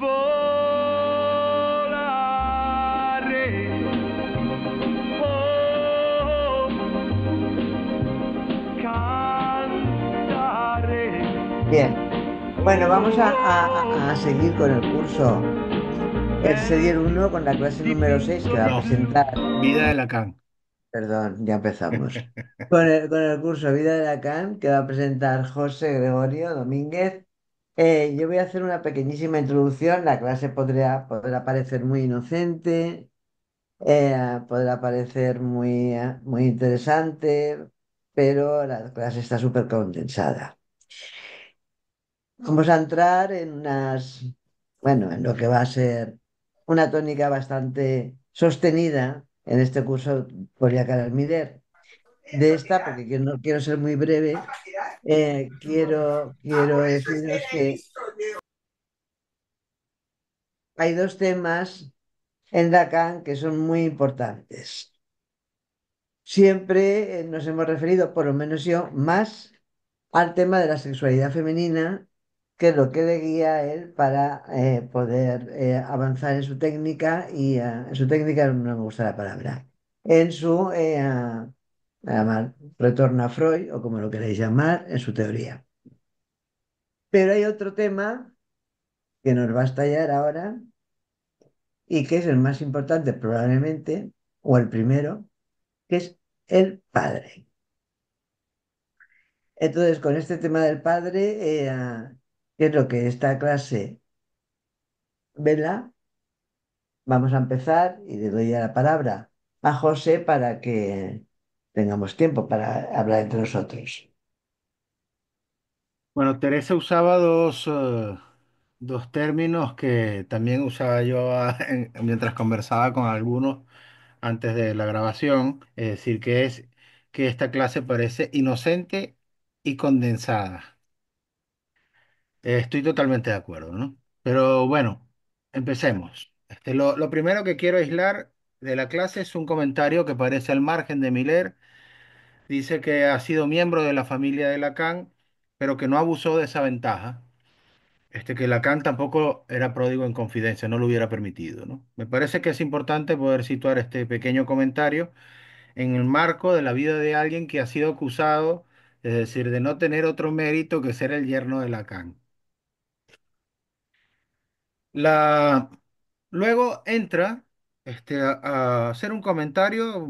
volare. Oh, cantare. Bien, bueno, vamos a seguir con el curso El Serial È 1 con la clase número 6 que va a No, presentar, vida de Lacan. perdón, ya empezamos, con el curso Vida de Lacan que va a presentar José Gregorio Domínguez. Yo voy a hacer una pequeñísima introducción, la clase podrá parecer muy inocente, podrá parecer muy interesante, pero la clase está súper condensada. Vamos a entrar bueno, en lo que va a ser una tónica bastante sostenida en este curso por Yacar Almirer. De esta, porque no quiero ser muy breve, quiero deciros que hay dos temas en Lacan que son muy importantes. Siempre nos hemos referido, por lo menos yo, más al tema de la sexualidad femenina, que es lo que le guía a él para poder avanzar en su técnica en su técnica no me gusta la palabra, en su retorno a Freud o como lo queréis llamar, en su teoría. Pero hay otro tema que nos va a estallar ahora y que es el más importante probablemente, o el primero, que es el padre. Entonces, con este tema del padre, que es lo que esta clase vela, vamos a empezar y le doy ya la palabra a José para que tengamos tiempo para hablar entre nosotros. Bueno, Teresa usaba dos términos que también usaba yo mientras conversaba con algunos antes de la grabación, es decir, que es que esta clase parece inocente y condensada. Estoy totalmente de acuerdo, ¿no? Pero bueno, empecemos. Lo primero que quiero aislar de la clase es un comentario que parece al margen de Miller. Dice que ha sido miembro de la familia de Lacan, pero que no abusó de esa ventaja. Que Lacan tampoco era pródigo en confidencia, no lo hubiera permitido, ¿no? Me parece que es importante poder situar este pequeño comentario en el marco de la vida de alguien que ha sido acusado, es decir, de no tener otro mérito que ser el yerno de Lacan. La... Luego entra a hacer un comentario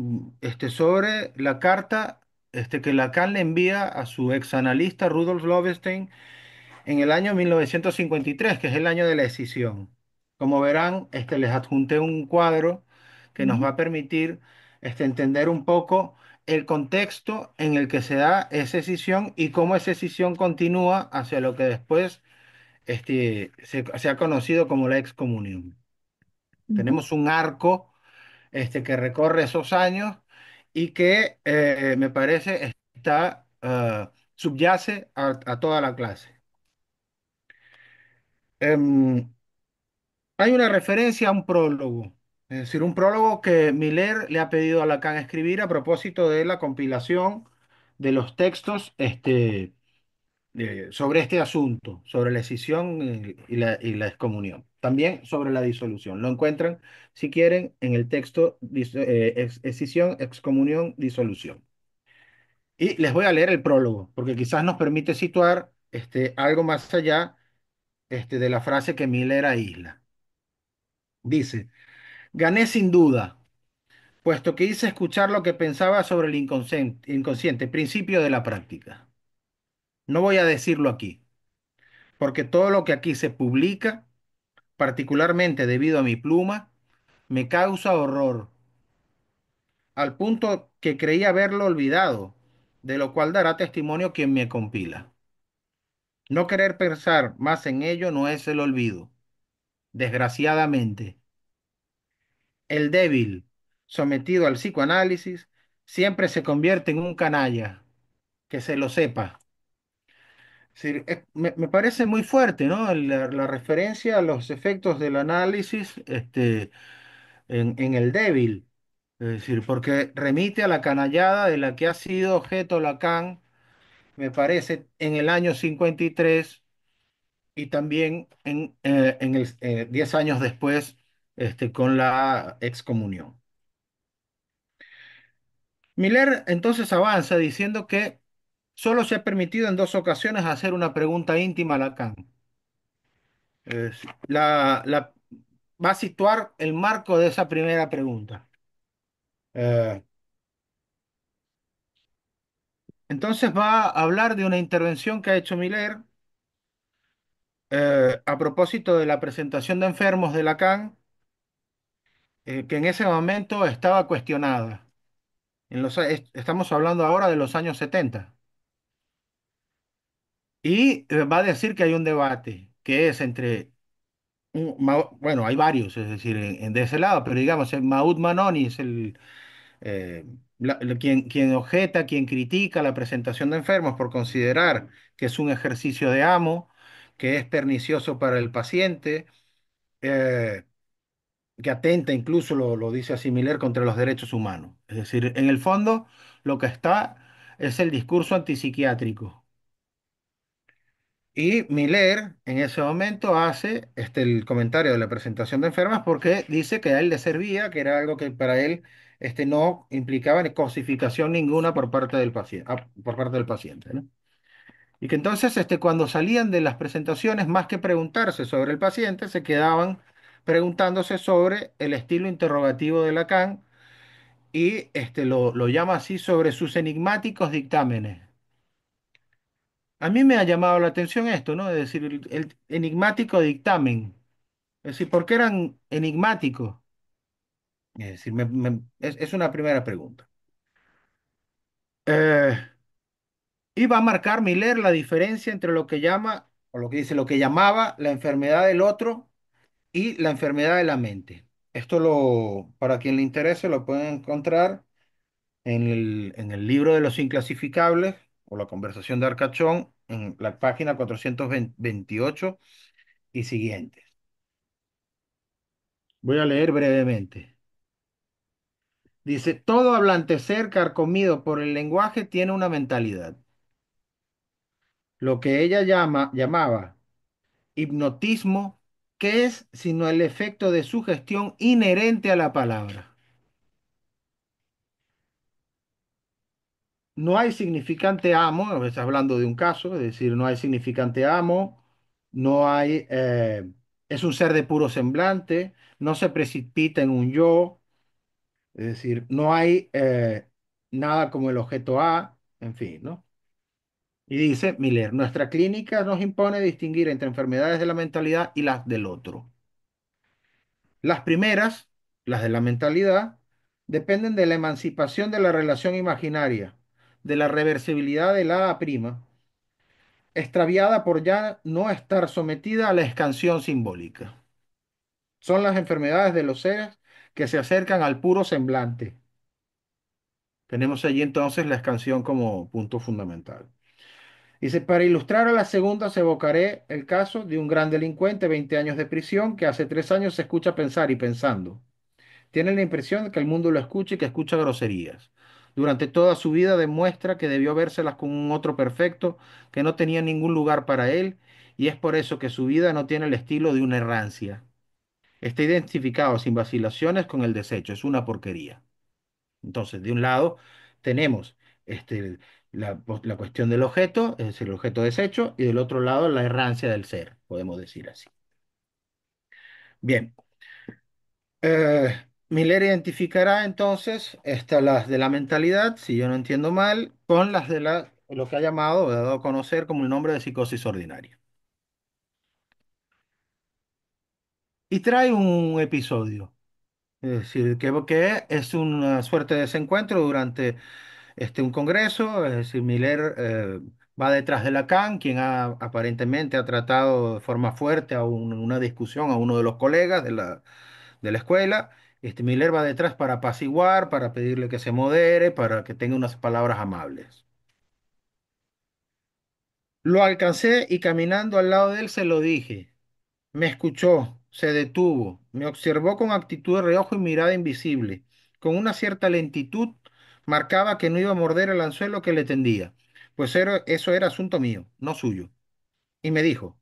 sobre la carta que Lacan le envía a su exanalista Rudolf Lovestein en el año 1953, que es el año de la escisión. Como verán, les adjunté un cuadro que nos va Ujú. a permitir entender un poco el contexto en el que se da esa escisión y cómo esa escisión continúa hacia lo que después se ha conocido como la excomunión. Ujú. Tenemos un arco que recorre esos años y que me parece subyace a toda la clase. Em, Hay una referencia a un prólogo, es decir, un prólogo que Miller le ha pedido a Lacan escribir a propósito de la compilación de los textos sobre este asunto, sobre la escisión y la excomunión. También sobre la disolución. Lo encuentran, si quieren, en el texto escisión, excomunión, disolución. Y les voy a leer el prólogo, porque quizás nos permite situar algo más allá de la frase que Miller aísla. Dice, gané sin duda, puesto que hice escuchar lo que pensaba sobre el inconsciente, principio de la práctica. No voy a decirlo aquí, porque todo lo que aquí se publica, particularmente debido a mi pluma, me causa horror, al punto que creí haberlo olvidado, de lo cual dará testimonio quien me compila. No querer pensar más en ello no es el olvido, desgraciadamente. El débil, sometido al psicoanálisis, siempre se convierte en un canalla, que se lo sepa. Es decir, me parece muy fuerte, ¿no? La referencia a los efectos del análisis en el débil. Es decir, porque remite a la canallada de la que ha sido objeto Lacan, me parece, en el año 53 y también 10 años después con la excomunión. Miller entonces avanza diciendo que solo se ha permitido en dos ocasiones hacer una pregunta íntima a Lacan. Va a situar el marco de esa primera pregunta. Eh, entonces va a hablar de una intervención que ha hecho Miller a propósito de la presentación de enfermos de Lacan, que en ese momento estaba cuestionada. Estamos hablando ahora de los años 70. Y va a decir que hay un debate que es entre, bueno, hay varios, es decir, de ese lado, pero digamos, Maud Manoni es eh, quien objeta, quien critica la presentación de enfermos por considerar que es un ejercicio de amo, que es pernicioso para el paciente, eh, que atenta, incluso lo dice así Miller, contra los derechos humanos. Es decir, en el fondo lo que está es el discurso antipsiquiátrico. Y Miller en ese momento hace el comentario de la presentación de enfermas porque dice que a él le servía, que era algo que para él no implicaba ni cosificación ninguna por parte del paciente, por parte del paciente, ¿no? Y que entonces cuando salían de las presentaciones, más que preguntarse sobre el paciente, se quedaban preguntándose sobre el estilo interrogativo de Lacan y lo llama así sobre sus enigmáticos dictámenes. A mí me ha llamado la atención esto, ¿no? Es decir, el enigmático dictamen. Es decir, ¿por qué eran enigmáticos? Es decir, es una primera pregunta. Eh, y va a marcar Miller la diferencia entre lo que llama, o lo que dice, lo que llamaba la enfermedad del otro y la enfermedad de la mente. Para quien le interese, lo pueden encontrar en el libro de los inclasificables o la conversación de Arcachón, en la página 428 y siguientes. Voy a leer brevemente. Dice, todo hablantecer carcomido por el lenguaje tiene una mentalidad. Lo que ella llamaba hipnotismo, ¿qué es sino el efecto de sugestión inherente a la palabra? No hay significante amo, está hablando de un caso, es decir, no hay significante amo, no hay, es un ser de puro semblante, no se precipita en un yo, es decir, no hay nada como el objeto A, en fin, ¿no? Y dice Miller, nuestra clínica nos impone distinguir entre enfermedades de la mentalidad y las del otro. Las primeras, las de la mentalidad, dependen de la emancipación de la relación imaginaria, de la reversibilidad de la A', extraviada por ya no estar sometida a la escansión simbólica. Son las enfermedades de los seres que se acercan al puro semblante. Tenemos allí entonces la escansión como punto fundamental. Dice, para ilustrar a la segunda, se evocaré el caso de un gran delincuente, 20 años de prisión, que hace 3 años se escucha pensar y pensando. Tiene la impresión de que el mundo lo escucha y que escucha groserías. Durante toda su vida demuestra que debió vérselas con un otro perfecto, que no tenía ningún lugar para él, y es por eso que su vida no tiene el estilo de una errancia. Está identificado sin vacilaciones con el desecho, es una porquería. Entonces, de un lado tenemos la cuestión del objeto, es decir, el objeto deshecho, y del otro lado la errancia del ser, podemos decir así. Bien, Miller identificará entonces las de la mentalidad, si yo no entiendo mal, con las de lo que ha llamado o ha dado a conocer como el nombre de psicosis ordinaria. Y trae un episodio, es decir, que es una suerte de desencuentro durante un congreso, es decir, Miller va detrás de Lacan, quien aparentemente ha tratado de forma fuerte una discusión a uno de los colegas de la escuela. Miller va detrás para apaciguar, para pedirle que se modere, para que tenga unas palabras amables. Lo alcancé y caminando al lado de él se lo dije. Me escuchó, se detuvo, me observó con actitud de reojo y mirada invisible. Con una cierta lentitud marcaba que no iba a morder el anzuelo que le tendía, pues eso era asunto mío, no suyo. Y me dijo,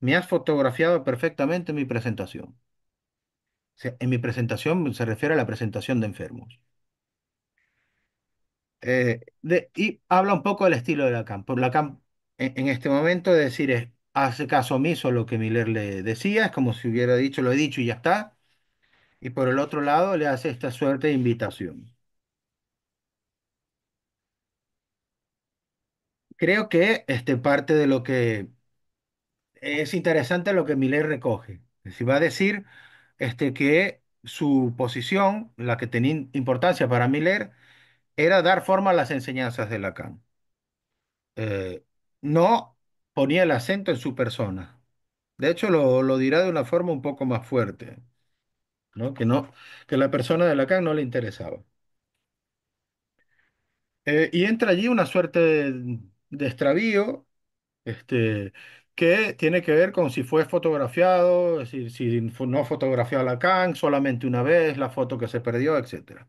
me has fotografiado perfectamente mi presentación. O sea, en mi presentación se refiere a la presentación de enfermos. Y habla un poco del estilo de Lacan. Por Lacan, en este momento, de decir, hace caso omiso a lo que Miller le decía, es como si hubiera dicho, lo he dicho y ya está. Y por el otro lado, le hace esta suerte de invitación. Creo que parte de lo que es interesante lo que Miller recoge. Es decir, va a decir que su posición, la que tenía importancia para Miller, era dar forma a las enseñanzas de Lacan. No ponía el acento en su persona. De hecho, lo dirá de una forma un poco más fuerte, ¿no? Que la persona de Lacan no le interesaba. Y entra allí una suerte de extravío, este, que tiene que ver con si fue fotografiado, es decir, si no fotografió a Lacan solamente una vez, la foto que se perdió, etcétera.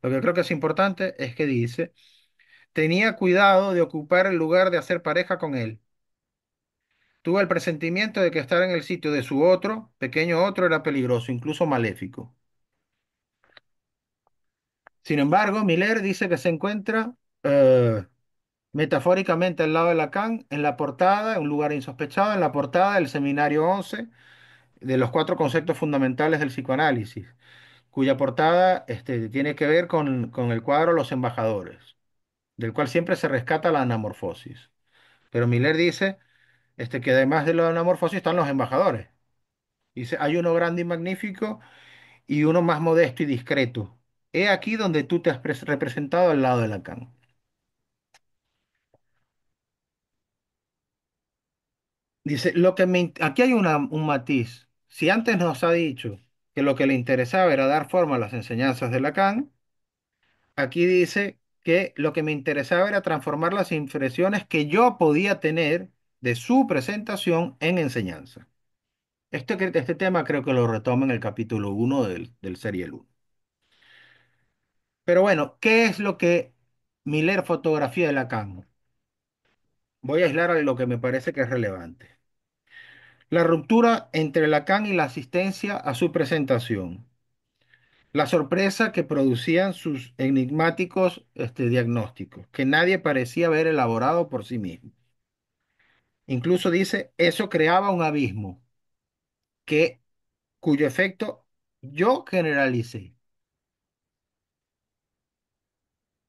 Lo que creo que es importante es que dice, tenía cuidado de ocupar el lugar de hacer pareja con él. Tuve el presentimiento de que estar en el sitio de su otro, pequeño otro, era peligroso, incluso maléfico. Sin embargo, Miller dice que se encuentra metafóricamente al lado de Lacan, en la portada, en un lugar insospechado, en la portada del Seminario 11 de los cuatro conceptos fundamentales del psicoanálisis, cuya portada tiene que ver con el cuadro Los Embajadores, del cual siempre se rescata la anamorfosis. Pero Miller dice que además de la anamorfosis están los embajadores. Dice, hay uno grande y magnífico y uno más modesto y discreto. He aquí donde tú te has representado al lado de Lacan. Dice, aquí hay un matiz. Si antes nos ha dicho que lo que le interesaba era dar forma a las enseñanzas de Lacan, aquí dice que lo que me interesaba era transformar las impresiones que yo podía tener de su presentación en enseñanza. Este tema creo que lo retoma en el capítulo 1 del Serial 1. Pero bueno, ¿qué es lo que Miller fotografía de Lacan? Voy a aislar a lo que me parece que es relevante. La ruptura entre Lacan y la asistencia a su presentación. La sorpresa que producían sus enigmáticos diagnósticos, que nadie parecía haber elaborado por sí mismo. Incluso dice, eso creaba un abismo que, cuyo efecto yo generalicé.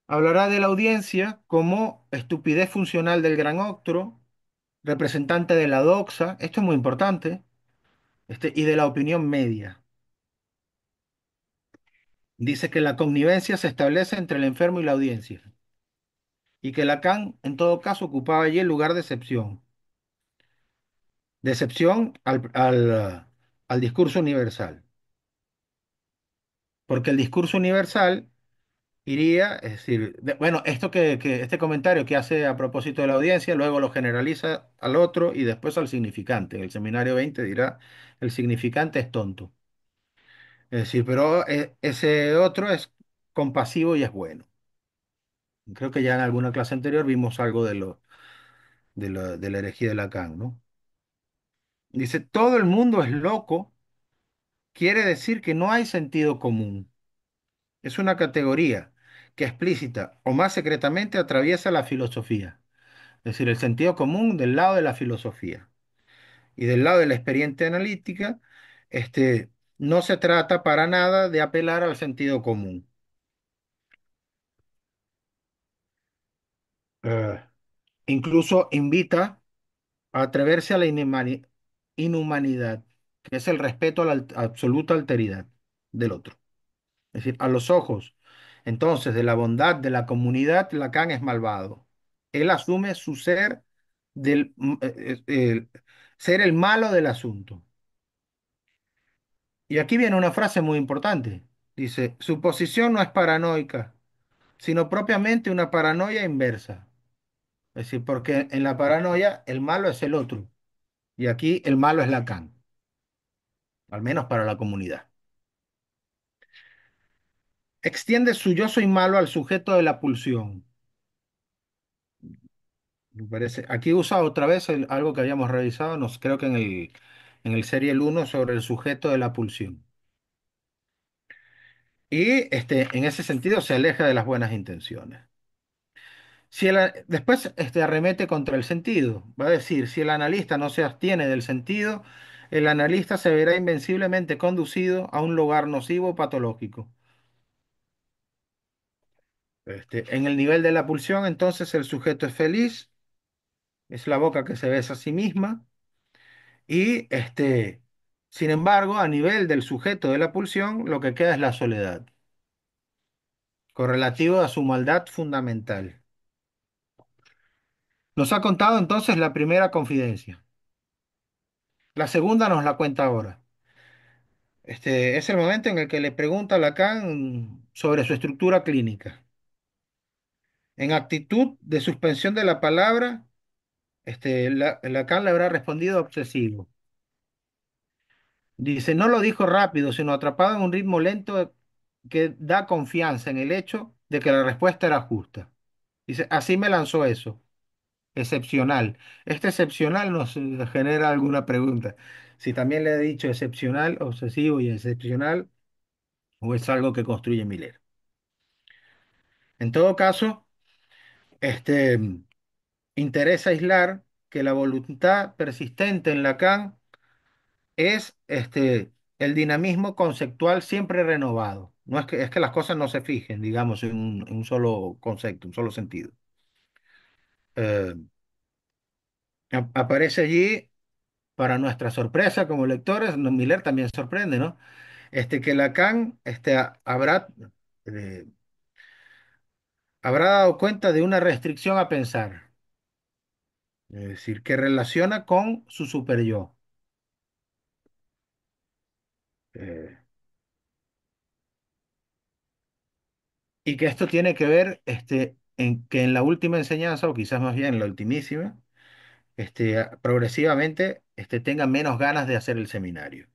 Hablará de la audiencia como estupidez funcional del gran otro, representante de la doxa, esto es muy importante, y de la opinión media. Dice que la connivencia se establece entre el enfermo y la audiencia, y que Lacan, en todo caso, ocupaba allí el lugar de excepción. De excepción al discurso universal. Porque el discurso universal iría, es decir, bueno, este comentario que hace a propósito de la audiencia, luego lo generaliza al otro y después al significante. En el seminario 20 dirá, el significante es tonto. Es decir, pero ese otro es compasivo y es bueno. Creo que ya en alguna clase anterior vimos algo de la herejía de Lacan, ¿no? Dice, todo el mundo es loco, quiere decir que no hay sentido común. Es una categoría que explícita o más secretamente atraviesa la filosofía. Es decir, el sentido común del lado de la filosofía. Y del lado de la experiencia analítica, no se trata para nada de apelar al sentido común. Eh, Incluso invita a atreverse a la inhumanidad, que es el respeto a la absoluta alteridad del otro. Es decir, a los ojos, entonces, de la bondad de la comunidad, Lacan es malvado. Él asume su ser ser el malo del asunto. Y aquí viene una frase muy importante. Dice, su posición no es paranoica, sino propiamente una paranoia inversa. Es decir, porque en la paranoia el malo es el otro y aquí el malo es Lacan, al menos para la comunidad. Extiende su yo soy malo al sujeto de la pulsión. Me parece. Aquí usa otra vez algo que habíamos revisado, creo que en el serie el uno sobre el sujeto de la pulsión. Y en ese sentido se aleja de las buenas intenciones. Después arremete contra el sentido. Va a decir, si el analista no se abstiene del sentido, el analista se verá invenciblemente conducido a un lugar nocivo o patológico. En el nivel de la pulsión, entonces el sujeto es feliz, es la boca que se besa a sí misma, y sin embargo, a nivel del sujeto de la pulsión, lo que queda es la soledad, correlativo a su maldad fundamental. Nos ha contado entonces la primera confidencia. La segunda nos la cuenta ahora. Es el momento en el que le pregunta a Lacan sobre su estructura clínica. En actitud de suspensión de la palabra, Lacan le habrá respondido obsesivo. Dice, no lo dijo rápido, sino atrapado en un ritmo lento que da confianza en el hecho de que la respuesta era justa. Dice, así me lanzó eso, excepcional. Este excepcional nos genera alguna pregunta. Si también le he dicho excepcional, obsesivo y excepcional, o es algo que construye Miller. En todo caso, este, interesa aislar que la voluntad persistente en Lacan es el dinamismo conceptual siempre renovado. No es que las cosas no se fijen, digamos, en un solo concepto, un solo sentido. Eh, Aparece allí, para nuestra sorpresa como lectores, Miller también sorprende, ¿no? Que Lacan eh, habrá dado cuenta de una restricción a pensar, es decir, que relaciona con su superyo. Eh, y que esto tiene que ver en que en la última enseñanza, o quizás más bien en la ultimísima, progresivamente tenga menos ganas de hacer el seminario.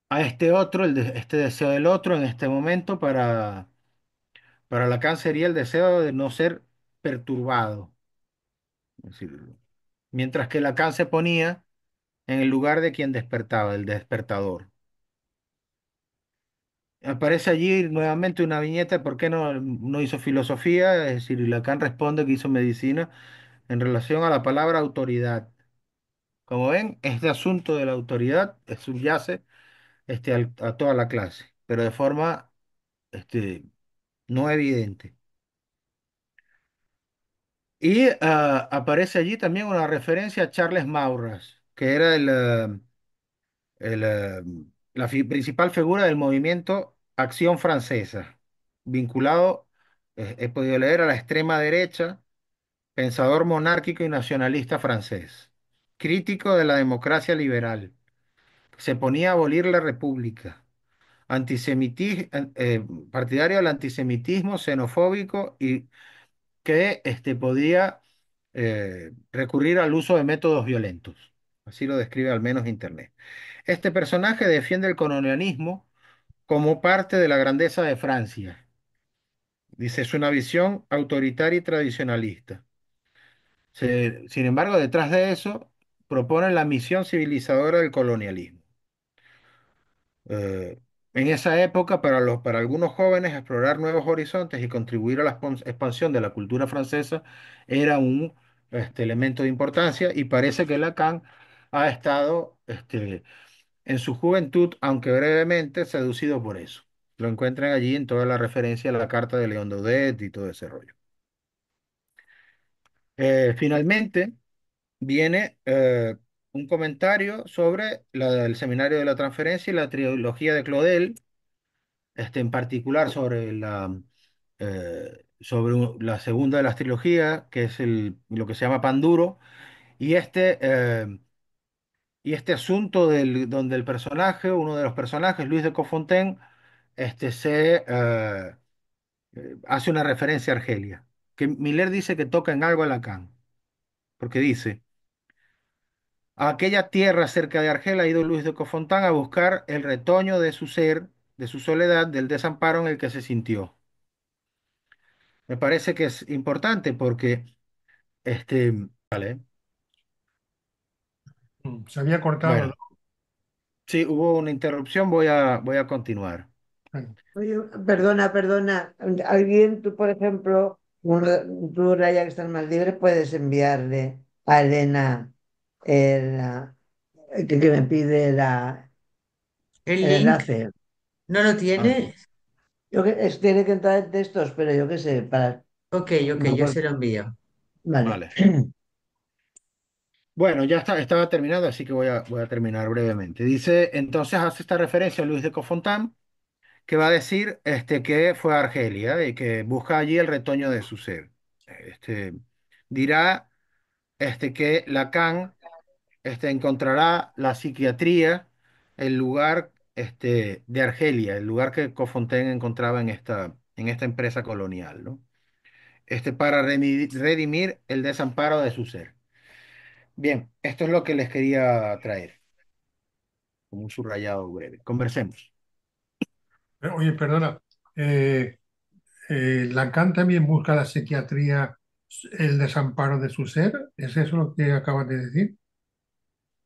A este otro, este deseo del otro en este momento para Lacan sería el deseo de no ser perturbado. Es decir, mientras que Lacan se ponía en el lugar de quien despertaba, el despertador. Aparece allí nuevamente una viñeta de por qué no hizo filosofía, es decir, Lacan responde que hizo medicina en relación a la palabra autoridad. Como ven, este asunto de la autoridad subyace a toda la clase, pero de forma este, no evidente. Y aparece allí también una referencia a Charles Maurras, que era el, eh, la principal figura del movimiento Acción Francesa, vinculado, he podido leer, a la extrema derecha, pensador monárquico y nacionalista francés, crítico de la democracia liberal, se ponía a abolir la república, partidario del antisemitismo xenofóbico y que podía recurrir al uso de métodos violentos. Así lo describe al menos Internet. Este personaje defiende el colonialismo como parte de la grandeza de Francia. Dice, es una visión autoritaria y tradicionalista. Sin embargo, detrás de eso propone la misión civilizadora del colonialismo. Eh, en esa época, para algunos jóvenes, explorar nuevos horizontes y contribuir a la expansión de la cultura francesa era un elemento de importancia y parece que Lacan ha estado en su juventud, aunque brevemente, seducido por eso. Lo encuentran allí en toda la referencia a la carta de León Daudet y todo ese rollo. Finalmente, viene un comentario sobre el seminario de la transferencia y la trilogía de Claudel, en particular sobre la segunda de las trilogías, que es lo que se llama Pan Duro, y este asunto donde el personaje, uno de los personajes, Luis de Cofontaine, hace una referencia a Argelia, que Miller dice que toca en algo a Lacan, porque dice, a aquella tierra cerca de Argel ha ido Luis de Cofontaine a buscar el retoño de su ser de su soledad, del desamparo en el que se sintió. Me parece que es importante porque, vale, Se había cortado, ¿no? bueno, sí, hubo una interrupción, voy a continuar. Bueno, Oye, perdona, perdona. Alguien, tú, por ejemplo, tú, Raya, que estás más libre, puedes enviarle a Elena el, que me pide El el link enlace. no lo Ah, tiene. Tiene que entrar en textos, pero yo qué sé, para. Ok, ok, No, yo se lo envío. vale. vale. Bueno, ya está, estaba terminado, así que voy a terminar brevemente. Dice, entonces hace esta referencia a Luis de Cofontaine, que va a decir que fue a Argelia y que busca allí el retoño de su ser. Dirá que Lacan encontrará la psiquiatría, el lugar de Argelia, el lugar que Cofontaine encontraba en esta empresa colonial, ¿no? Para redimir el desamparo de su ser. Bien, esto es lo que les quería traer, como un subrayado breve. Conversemos. oye, perdona. eh, Lacan también busca la psiquiatría, el desamparo de su ser. ¿Es eso lo que acabas de decir?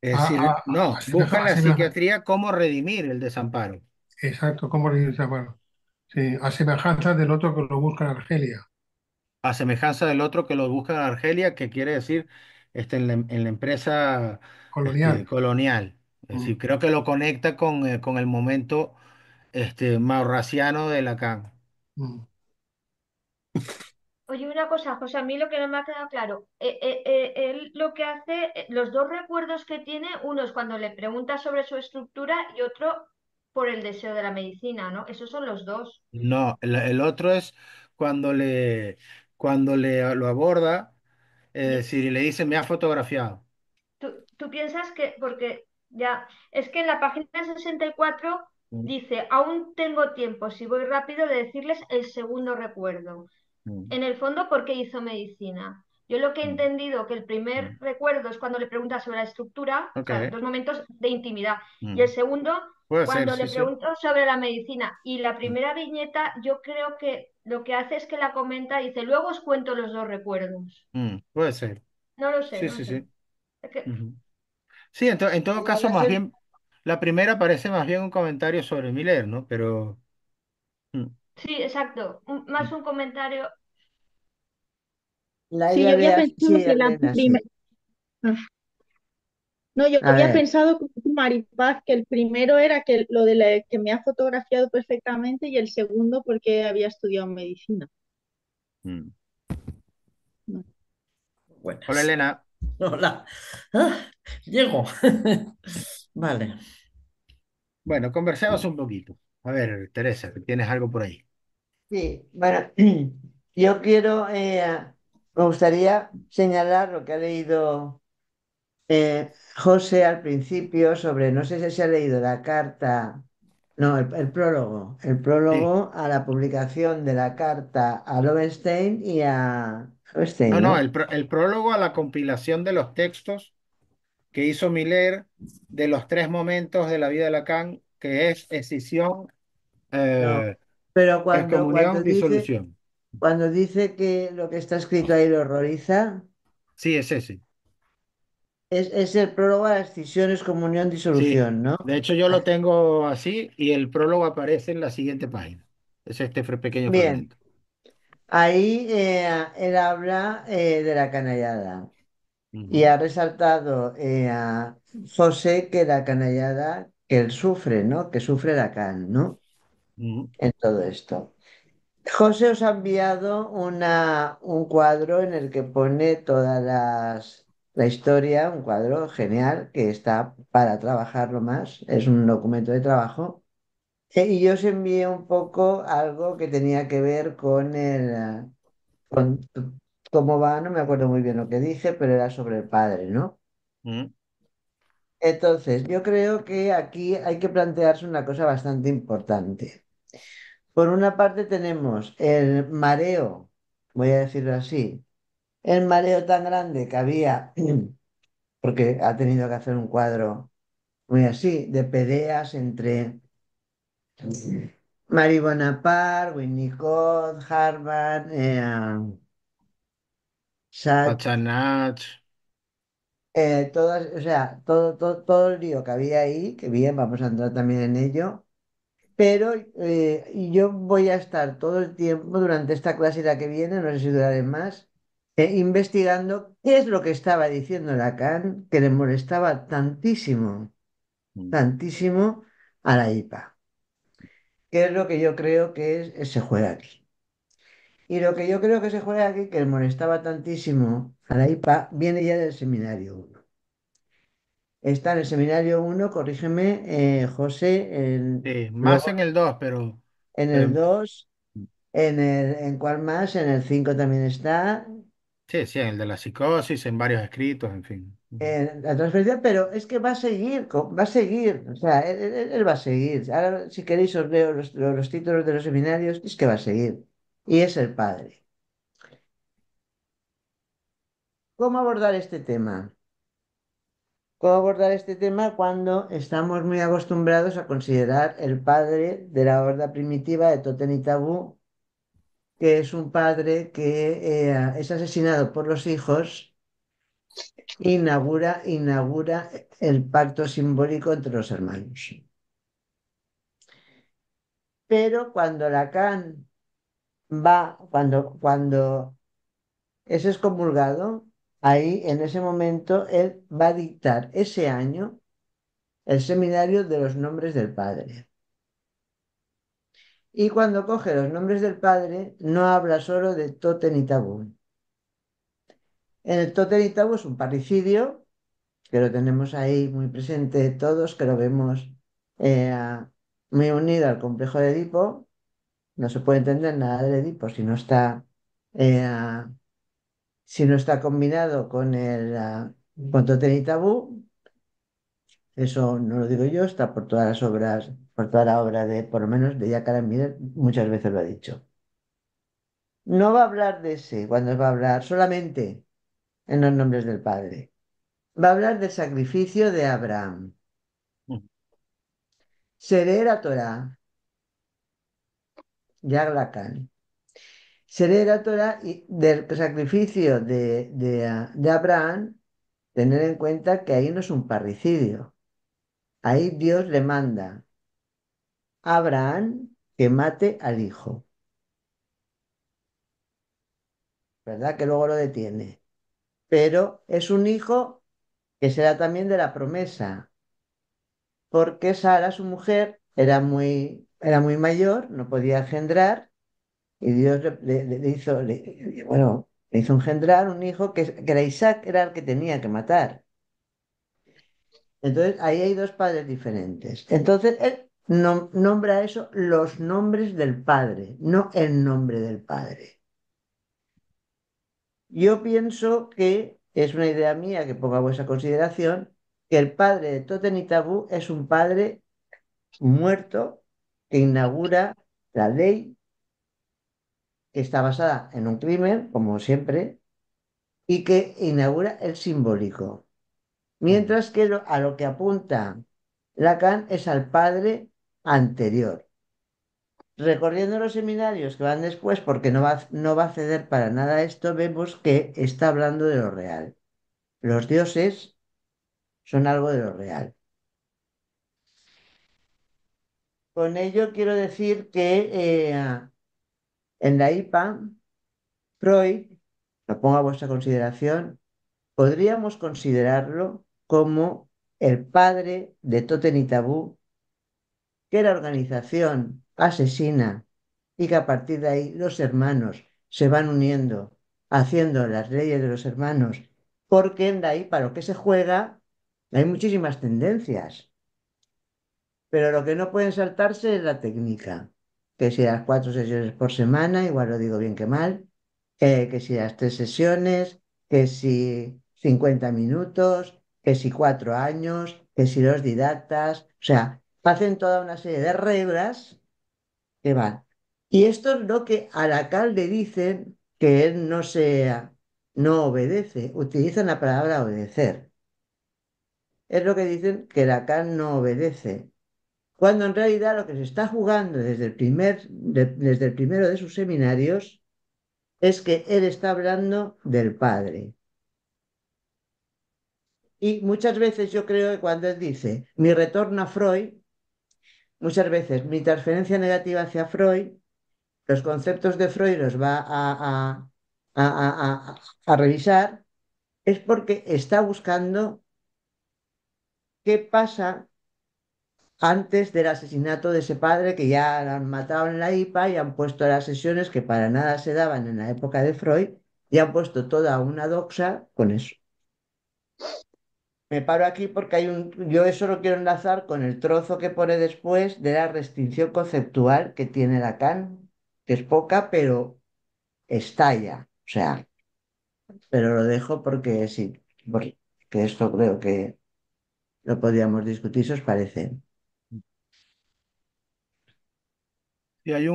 Es decir, no, busca la Asemeja, psiquiatría cómo redimir el desamparo, exacto, ¿cómo le dice? Bueno, sí, a semejanza del otro que lo busca en Argelia, a semejanza del otro que lo busca en Argelia, que quiere decir en la empresa colonial. colonial. Es decir, Mm. creo que lo conecta con el momento maurraciano de Lacan. Mm. Oye, una cosa, José, a mí lo que no me ha quedado claro, él lo que hace, los dos recuerdos que tiene, uno es cuando le pregunta sobre su estructura y otro por el deseo de la medicina, ¿no? Esos son los dos. No, el otro es cuando cuando lo aborda, es Y decir, y le dice, me ha fotografiado. tú piensas que, porque ya, es que en la página 64 Mm, dice, aún tengo tiempo, si voy rápido, de decirles el segundo recuerdo. mm, En el fondo, ¿por qué hizo medicina? Yo lo que he mm, entendido que el primer mm. recuerdo es cuando le pregunta sobre la estructura, o Ok, sea, dos momentos de intimidad, y el mm. segundo Puede ser, cuando sí, le sí. pregunto sobre la medicina. Y la Mm, primera viñeta, yo creo que lo que hace es que la comenta y dice, luego os cuento los dos recuerdos. puede ser. No lo sé, Sí, no sí, sé. sí. Es que, Ujú. Sí, en todo Ella caso, va a más ser bien, la primera parece más bien un comentario sobre Miller, ¿no? Pero mm, sí, exacto. Más mm. un comentario. la Sí, ella yo había había. pensado Sí, que la Elena, sí. primera... No, yo A había ver. pensado como tú, Maripaz, que el primero era que lo de que me ha fotografiado perfectamente y el segundo porque había estudiado medicina. Mm. No. Hola, Buenas. Elena. Hola. Ah, llego. Vale. Bueno, conversemos un poquito. A ver, Teresa, ¿tienes algo por ahí? Sí, bueno, yo quiero, me gustaría señalar lo que ha leído José al principio sobre, no sé si se ha leído la carta, no, el Sí. prólogo a la publicación de la carta a Lowenstein y a No, Lowenstein, no, ¿no? el prólogo a la compilación de los textos que hizo Miller de los tres momentos de la vida de Lacan, que es escisión, No, eh, pero excomunión, disolución. cuando dice que lo que está escrito ahí lo horroriza, Sí, es ese. es el prólogo a las cisiones, comunión, Sí. disolución, ¿no? De hecho, yo lo tengo así y el prólogo aparece en la siguiente página. Es este pequeño Bien. fragmento. Ahí él habla de la canallada y Ujú, ha resaltado a José que la canallada que él sufre, ¿no? Que sufre Lacan, ¿no? ujú, En todo esto. José os ha enviado un cuadro en el que pone la historia, un cuadro genial que está para trabajarlo más, es un documento de trabajo. Y yo os envié un poco algo que tenía que ver con con cómo va, no me acuerdo muy bien lo que dije, pero era sobre el padre, ¿no? ujú, Entonces, yo creo que aquí hay que plantearse una cosa bastante importante. Por una parte tenemos el mareo, voy a decirlo así, el mareo tan grande que había, porque ha tenido que hacer un cuadro muy así, de peleas entre Marie Bonaparte, Winnicott, Harvard, Sachs, Pachanach. todas, o sea, todo el lío que había ahí, que bien, vamos a entrar también en ello, pero yo voy a estar todo el tiempo durante esta clase y la que viene, no sé si duraré más, investigando qué es lo que estaba diciendo Lacan que le molestaba tantísimo, Mm. tantísimo a la IPA, qué es lo que yo creo que se juega aquí. Y lo que yo creo que se juega aquí, que le molestaba tantísimo a la IPA, viene ya del seminario 1. Está en el seminario 1, corrígeme, José, Sí, más luego en el 2, pero en el em, 2, ¿en cuál más? En el 5 también está, sí, sí, en el de la psicosis, en varios escritos, en fin. en la transferencia, pero es que va a seguir, va a seguir, o sea, él va a seguir. Ahora, si queréis, os leo los títulos de los seminarios, es que va a seguir. Y es el padre. ¿Cómo abordar este tema? ¿Cómo abordar este tema cuando estamos muy acostumbrados a considerar el padre de la horda primitiva de Totem y Tabú, que es un padre que es asesinado por los hijos, inaugura el pacto simbólico entre los hermanos? Pero cuando Lacan cuando es excomulgado, ahí en ese momento él va a dictar ese año el seminario de los nombres del padre. Y cuando coge los nombres del padre, no habla solo de Totem y Tabú. En el Totem y Tabú es un parricidio, que lo tenemos ahí muy presente todos, que lo vemos muy unido al complejo de Edipo. No se puede entender nada del Edipo eh, si no está combinado con Totem y Tabú. Eso no lo digo yo, está por todas las obras, por toda la obra de, por lo menos, de Jacques Miller, muchas veces lo ha dicho. No va a hablar de ese cuando va a hablar solamente en los nombres del Padre. Va a hablar del sacrificio de Abraham. Mm. Se lee la Torá, ya Lacan. Se lee la Torá y del sacrificio de Abraham, tener en cuenta que ahí no es un parricidio. Ahí Dios le manda a Abraham que mate al hijo, ¿verdad? Que luego lo detiene. Pero es un hijo que será también de la promesa, porque Sara, su mujer, era muy mayor, no podía engendrar, y Dios le hizo, bueno, le hizo engendrar un hijo que era Isaac, era el que tenía que matar. Entonces, ahí hay dos padres diferentes. Entonces, él nombra eso los nombres del padre, no el nombre del padre. Yo pienso que es una idea mía que pongo a vuestra consideración, que el padre de Totem y Tabú es un padre muerto que inaugura la ley que está basada en un crimen, como siempre, y que inaugura el simbólico. Mm. Mientras que a lo que apunta Lacan es al padre anterior. Recorriendo los seminarios que van después, porque no va a ceder para nada a esto, vemos que está hablando de lo real. Los dioses son algo de lo real. Con ello quiero decir que en la IPA, Freud, lo pongo a vuestra consideración, podríamos considerarlo como el padre de Totem y Tabú, que la organización asesina y que a partir de ahí los hermanos se van uniendo, haciendo las leyes de los hermanos, porque de ahí para lo que se juega hay muchísimas tendencias, pero lo que no pueden saltarse es la técnica, que si las 4 sesiones por semana, igual lo digo bien que mal, que si las 3 sesiones, que si 50 minutos, que si 4 años, que si los didactas, o sea, hacen toda una serie de reglas que van. Y esto es lo que al alcalde dicen que él no obedece, utilizan la palabra obedecer. Es lo que dicen que Lacan no obedece. cuando en realidad lo que se está jugando desde el primero de sus seminarios es que él está hablando del padre. Y muchas veces yo creo que cuando él dice mi retorno a Freud, muchas veces mi transferencia negativa hacia Freud, los conceptos de Freud los va a revisar, es porque está buscando qué pasa antes del asesinato de ese padre que ya lo han matado en la IPA y han puesto las sesiones que para nada se daban en la época de Freud y han puesto toda una doxa con eso. Me paro aquí porque yo eso lo quiero enlazar con el trozo que pone después de la restricción conceptual que tiene Lacan, que es poca, pero estalla. O sea, pero lo dejo porque sí, porque esto creo que lo podríamos discutir, si os parece. Y hay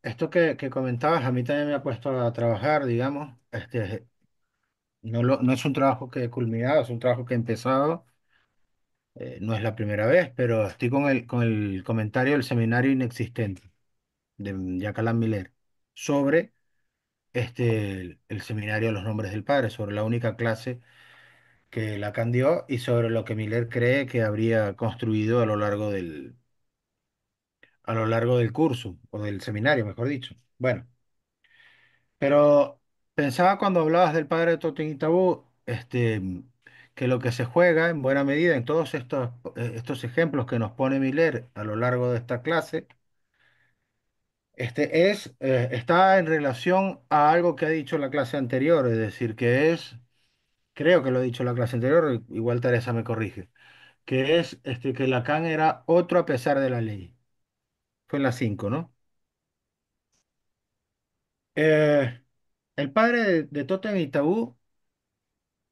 esto que comentabas, a mí también me ha puesto a trabajar, digamos, no es un trabajo que he culminado, es un trabajo que he empezado, no es la primera vez, pero estoy con el comentario del seminario inexistente de Jacques Miller sobre el seminario de los nombres del padre, sobre la única clase que Lacan dio y sobre lo que Miller cree que habría construido a lo largo del curso, o del seminario, mejor dicho. Bueno, pero pensaba cuando hablabas del padre de Totem y Tabú, que lo que se juega en buena medida en todos estos ejemplos que nos pone Miller a lo largo de esta clase, está en relación a algo que ha dicho la clase anterior, es decir, creo que lo ha dicho la clase anterior, igual Teresa me corrige, que es que Lacan era otro a pesar de la ley. Fue en la 5, ¿no? Eh, el padre de Totem y Tabú,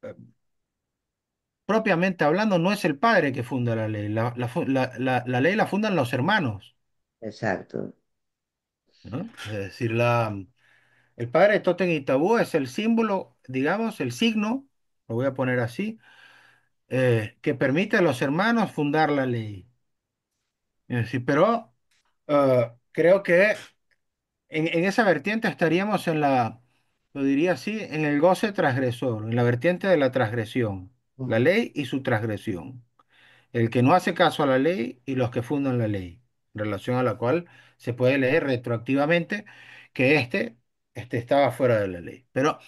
eh, propiamente hablando, no es el padre que funda la ley. La ley la fundan los hermanos, Exacto. ¿no? Es decir, el padre de Totem y Tabú es el símbolo, digamos, el signo, lo voy a poner así, que permite a los hermanos fundar la ley. Es decir, pero creo que en esa vertiente estaríamos lo diría así, en el goce transgresor, en la vertiente de la transgresión, la ley y su transgresión. El que no hace caso a la ley y los que fundan la ley, en relación a la cual se puede leer retroactivamente que este estaba fuera de la ley. Pero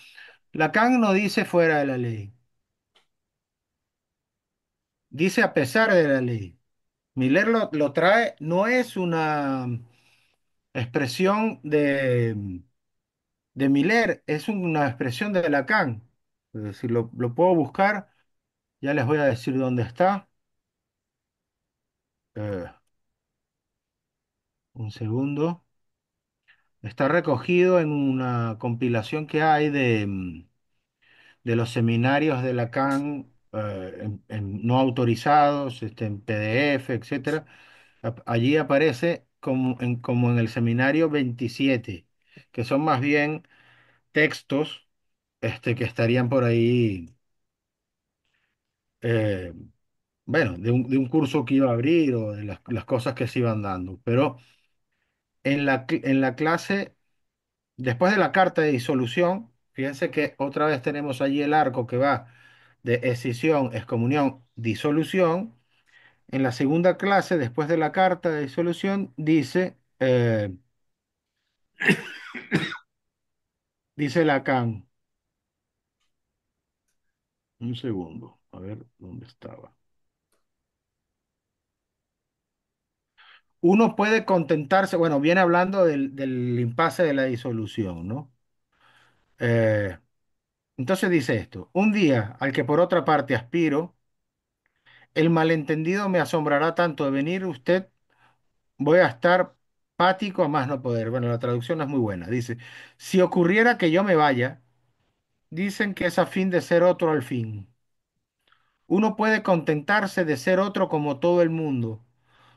Lacan no dice fuera de la ley, dice a pesar de la ley. Miller lo trae, no es una expresión de Miller, es una expresión de Lacan. Es decir, lo puedo buscar, ya les voy a decir dónde está. Eh, un segundo. Está recogido en una compilación que hay de los seminarios de Lacan no autorizados, en PDF, etcétera. Allí aparece como en el seminario 27, que son más bien textos que estarían por ahí, eh, bueno, de un curso que iba a abrir o de las cosas que se iban dando. Pero en la clase. Después de la carta de disolución, fíjense que otra vez tenemos allí el arco que va de escisión, excomunión, disolución. En la segunda clase, después de la carta de disolución, dice Lacan, un segundo, a ver dónde estaba. Uno puede contentarse, bueno, viene hablando del impasse de la disolución, ¿no? Eh, entonces dice esto, un día al que por otra parte aspiro, el malentendido me asombrará tanto de venir usted. Voy a estar pático a más no poder. Bueno, la traducción no es muy buena. Dice, si ocurriera que yo me vaya, dicen que es a fin de ser otro al fin. Uno puede contentarse de ser otro como todo el mundo,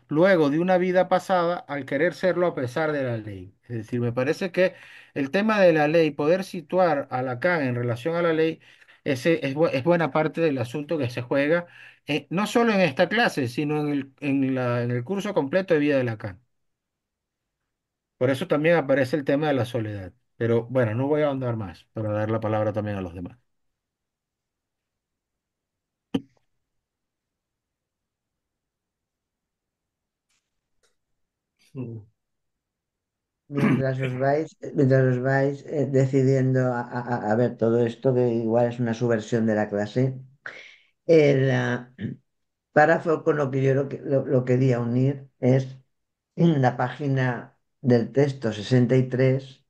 luego de una vida pasada al querer serlo a pesar de la ley. Es decir, me parece que el tema de la ley, poder situar a Lacan en relación a la ley, ese es buena parte del asunto que se juega, no solo en esta clase, sino en el curso completo de vida de Lacan. Por eso también aparece el tema de la soledad. Pero bueno, no voy a ahondar más para dar la palabra también a los demás. Mm. mientras os vais decidiendo a ver todo esto, que igual es una subversión de la clase, el párrafo con lo que yo lo quería unir es en la página del texto 63,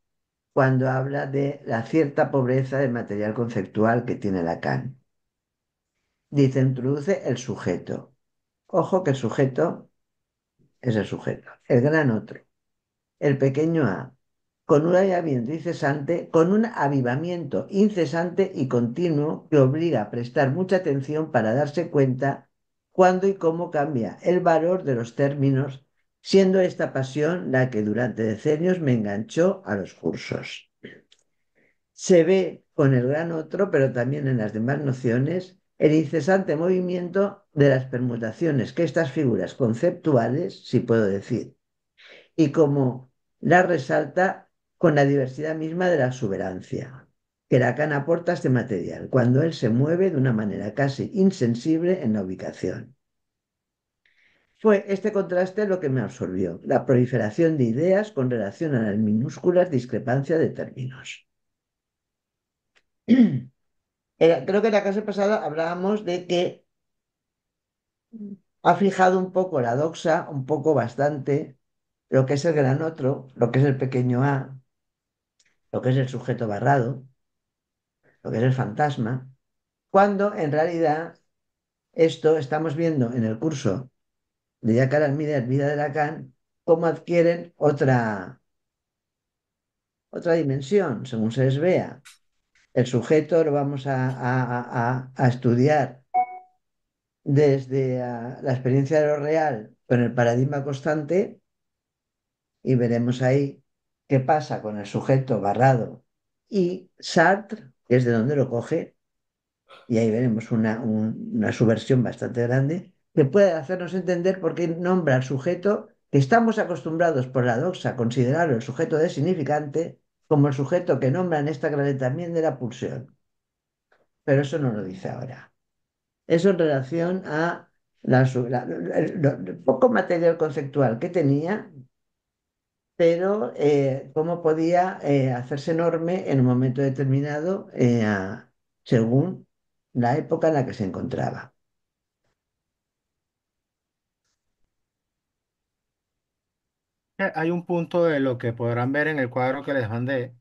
cuando habla de la cierta pobreza de material conceptual que tiene Lacan. Dice, introduce el sujeto. Ojo que el sujeto es el sujeto, el gran otro, el pequeño a, con un avivamiento incesante y continuo que obliga a prestar mucha atención para darse cuenta cuándo y cómo cambia el valor de los términos, siendo esta pasión la que durante decenios me enganchó a los cursos. Se ve con el gran otro, pero también en las demás nociones, el incesante movimiento de las permutaciones que estas figuras conceptuales, si puedo decir, y cómo la resalta con la diversidad misma de la exuberancia que Lacan aporta a este material, cuando él se mueve de una manera casi insensible en la ubicación. Fue este contraste lo que me absorbió, la proliferación de ideas con relación a las minúsculas discrepancias de términos. Creo que en la clase pasada hablábamos de que ha fijado un poco la doxa, un poco bastante, lo que es el gran otro, lo que es el pequeño a, lo que es el sujeto barrado, lo que es el fantasma, cuando en realidad esto estamos viendo en el curso de Jacques Miller, Vida de Lacan, cómo adquieren otra dimensión, según se les vea. El sujeto lo vamos a estudiar desde la experiencia de lo real con el paradigma constante y veremos ahí qué pasa con el sujeto barrado y Sartre, que es de donde lo coge, y ahí veremos una subversión bastante grande, que puede hacernos entender por qué nombra al sujeto que estamos acostumbrados por la doxa a considerarlo el sujeto de significante como el sujeto que nombra en esta clase también de la pulsión. Pero eso no lo dice ahora. Eso en relación a el poco material conceptual que tenía, pero cómo podía hacerse enorme en un momento determinado según la época en la que se encontraba. Hay un punto de lo que podrán ver en el cuadro que les mandé.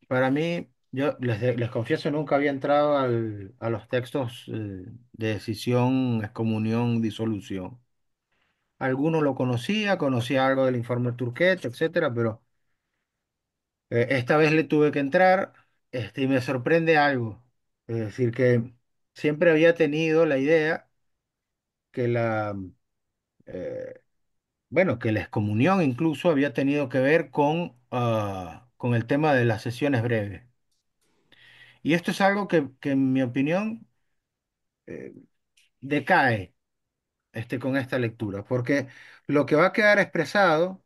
Para mí, yo les confieso, nunca había entrado a los textos de decisión, excomunión, disolución. Algunos lo conocía algo del informe Turquet, etcétera, pero esta vez le tuve que entrar, y me sorprende algo. Es decir, que siempre había tenido la idea que eh, bueno, que la excomunión incluso había tenido que ver con el tema de las sesiones breves. Y esto es algo que en mi opinión, eh, decae con esta lectura, porque lo que va a quedar expresado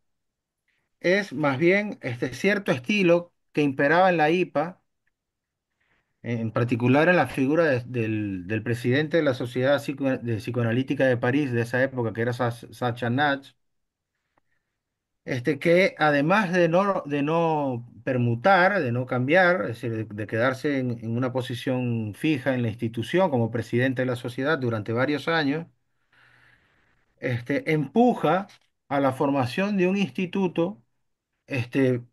es más bien cierto estilo que imperaba en la IPA, en particular en la figura del presidente de la Sociedad Psicoanalítica de París de esa época, que era Sacha Nach, que además de no permutar, de no cambiar, es decir, de quedarse en una posición fija en la institución como presidente de la sociedad durante varios años, empuja a la formación de un instituto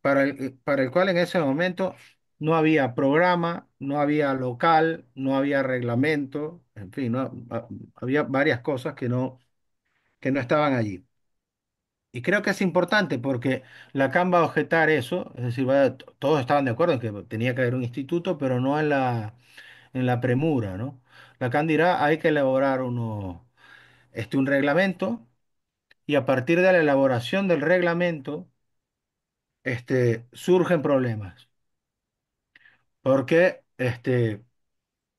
para el cual en ese momento no había programa, no había local, no había reglamento, en fin, había varias cosas que no estaban allí. Y creo que es importante porque Lacan va a objetar eso, es decir, todos estaban de acuerdo en que tenía que haber un instituto, pero no en la premura, ¿no? Lacan dirá, hay que elaborar un reglamento y a partir de la elaboración del reglamento, surgen problemas. Porque Este,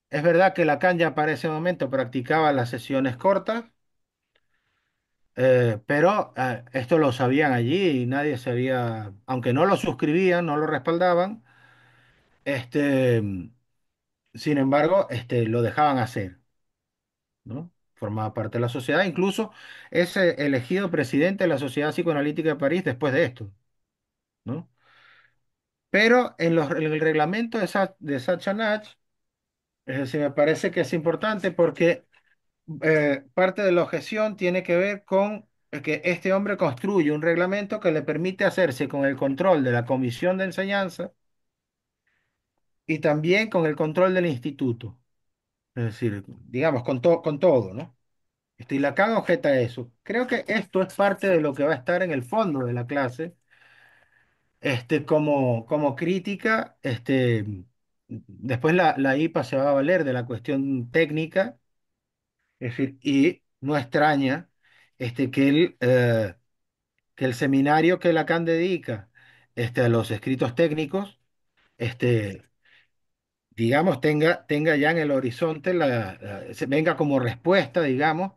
es verdad que Lacan ya para ese momento practicaba las sesiones cortas, pero esto lo sabían allí y nadie sabía, aunque no lo suscribían, no lo respaldaban, este, sin embargo, lo dejaban hacer, ¿no? Formaba parte de la sociedad, incluso es elegido presidente de la Sociedad Psicoanalítica de París después de esto, ¿no? Pero en el reglamento de Sachs-Chanach, es decir, me parece que es importante porque parte de la objeción tiene que ver con que este hombre construye un reglamento que le permite hacerse con el control de la comisión de enseñanza y también con el control del instituto. Es decir, digamos, con todo, ¿no? Y Lacan objeta eso. Creo que esto es parte de lo que va a estar en el fondo de la clase, como crítica, después la IPA se va a valer de la cuestión técnica, es decir, y no extraña que el seminario que Lacan dedica a los escritos técnicos, este, digamos, tenga ya en el horizonte, venga como respuesta, digamos,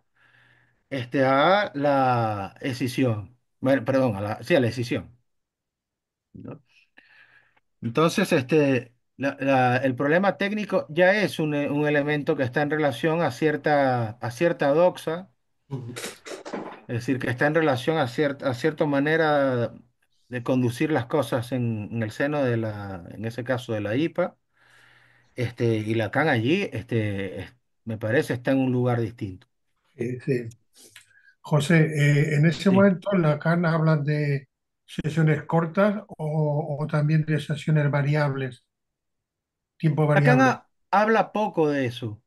a la escisión. Bueno, perdón, sí, a la escisión, ¿no? Entonces, el problema técnico ya es un elemento que está en relación a cierta doxa, es decir, que está en relación a cierta manera de conducir las cosas en el seno en ese caso de la IPA, y Lacan allí, me parece, está en un lugar distinto. Sí. José, en ese Sí. momento Lacan habla de sesiones cortas o también de sesiones variables, tiempo Lacan variable. habla poco de eso.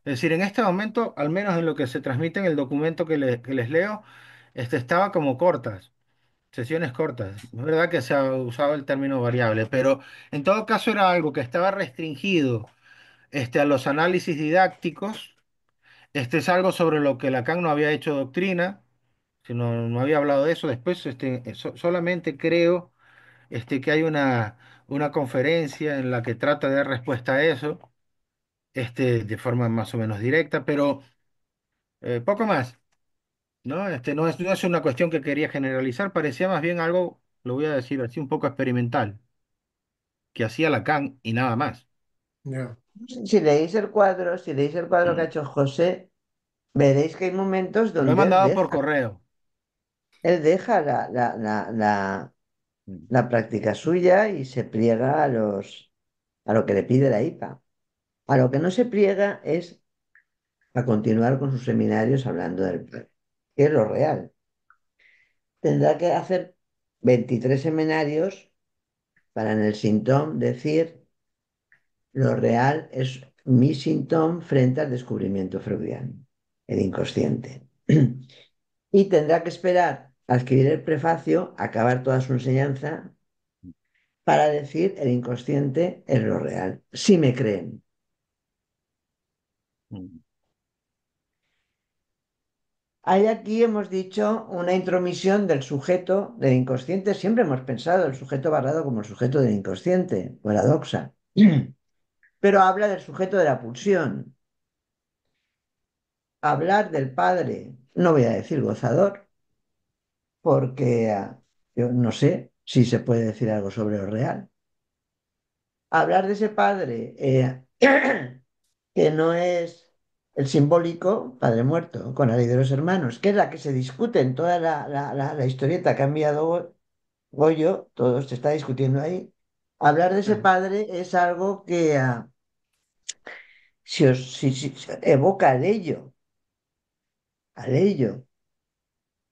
Es decir, en este momento, al menos en lo que se transmite en el documento que les leo, estaba como cortas, sesiones cortas. Es verdad que se ha usado el término variable, pero en todo caso era algo que estaba restringido, a los análisis didácticos. Este es algo sobre lo que Lacan no había hecho doctrina, sino no había hablado de eso. Después, solamente creo, que hay una conferencia en la que trata de dar respuesta a eso, de forma más o menos directa, pero poco más, ¿no? No es una cuestión que quería generalizar, parecía más bien algo, lo voy a decir así, un poco experimental, que hacía Lacan y nada más. Ya. Si leéis el cuadro que ha hecho José, veréis que hay momentos Lo he donde mandado por correo. él deja la práctica suya y se pliega a lo que le pide la IPA. A lo que no se pliega es a continuar con sus seminarios hablando del padre, que es lo real. Tendrá que hacer 23 seminarios para en el síntoma decir lo real es mi síntoma frente al descubrimiento freudiano, el inconsciente. Y tendrá que esperar a escribir el prefacio, acabar toda su enseñanza, para decir el inconsciente es lo real. Si me creen. Mm. Hay aquí, hemos dicho, una intromisión del sujeto del inconsciente. Siempre hemos pensado el sujeto barrado como el sujeto del inconsciente, o la doxa. Pero habla del sujeto de la pulsión. Hablar del padre, no voy a decir gozador, porque yo no sé si se puede decir algo sobre lo real. Hablar de ese padre que no es el simbólico padre muerto con la ley de los hermanos, que es la que se discute en toda la historieta que ha enviado Goyo, todo se está discutiendo ahí. Hablar de ese padre es algo que si evoca al ello.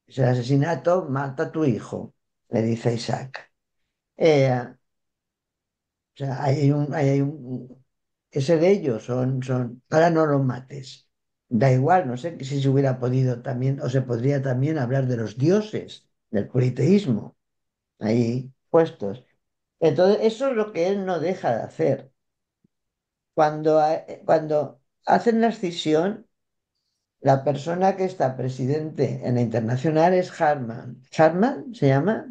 Es el asesinato, mata a tu hijo, le dice Isaac. O sea, ese de ellos ahora no lo mates. Da igual, no sé si se hubiera podido también, o se podría también hablar de los dioses, del politeísmo, ahí puestos. Entonces, eso es lo que él no deja de hacer. Cuando hacen la escisión, la persona que está presidente en la internacional es Hartman. ¿Hartman se llama?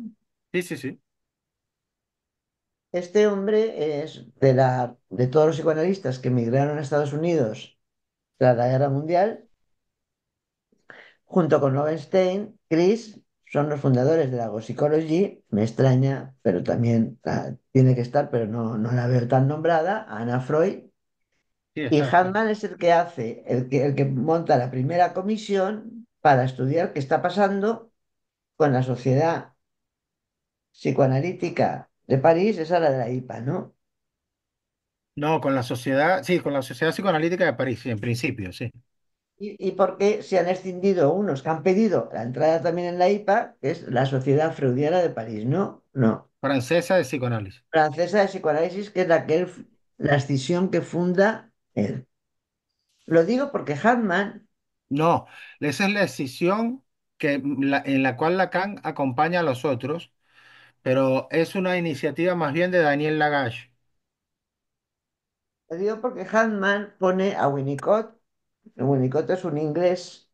Sí, sí, sí. Este hombre es de todos los psicoanalistas que emigraron a Estados Unidos tras la Guerra Mundial, junto con Lowenstein, Chris, son los fundadores de la Go Psychology. Me extraña, pero también tiene que estar, pero no la veo tan nombrada, Ana Freud. Sí, Y está. Hartman es el que hace, el que monta la primera comisión para estudiar qué está pasando con la Sociedad Psicoanalítica de París, esa es la de la IPA, ¿no? No, con la sociedad, sí, con la Sociedad Psicoanalítica de París, sí, en principio, sí. Y por qué se han escindido unos que han pedido la entrada también en la IPA, que es la Sociedad Freudiana de París, ¿no? No. Francesa de psicoanálisis. Francesa de Psicoanálisis, que es la escisión que funda él. Lo digo porque Hartman, No, esa es la decisión en la cual Lacan acompaña a los otros, pero es una iniciativa más bien de Daniel Lagache. lo digo porque Hartman pone a Winnicott. Winnicott es un inglés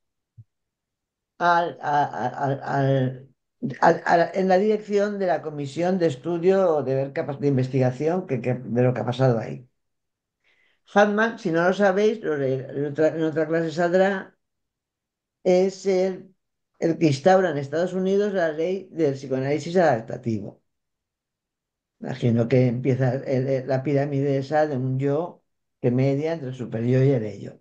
al- a- en la dirección de la comisión de estudio de, ver de investigación de lo que ha pasado ahí. Hartman, si no lo sabéis, en otra clase saldrá, es el que instaura en Estados Unidos la ley del psicoanálisis adaptativo. Imagino que empieza la pirámide esa de un yo que media entre el superyo y el ello.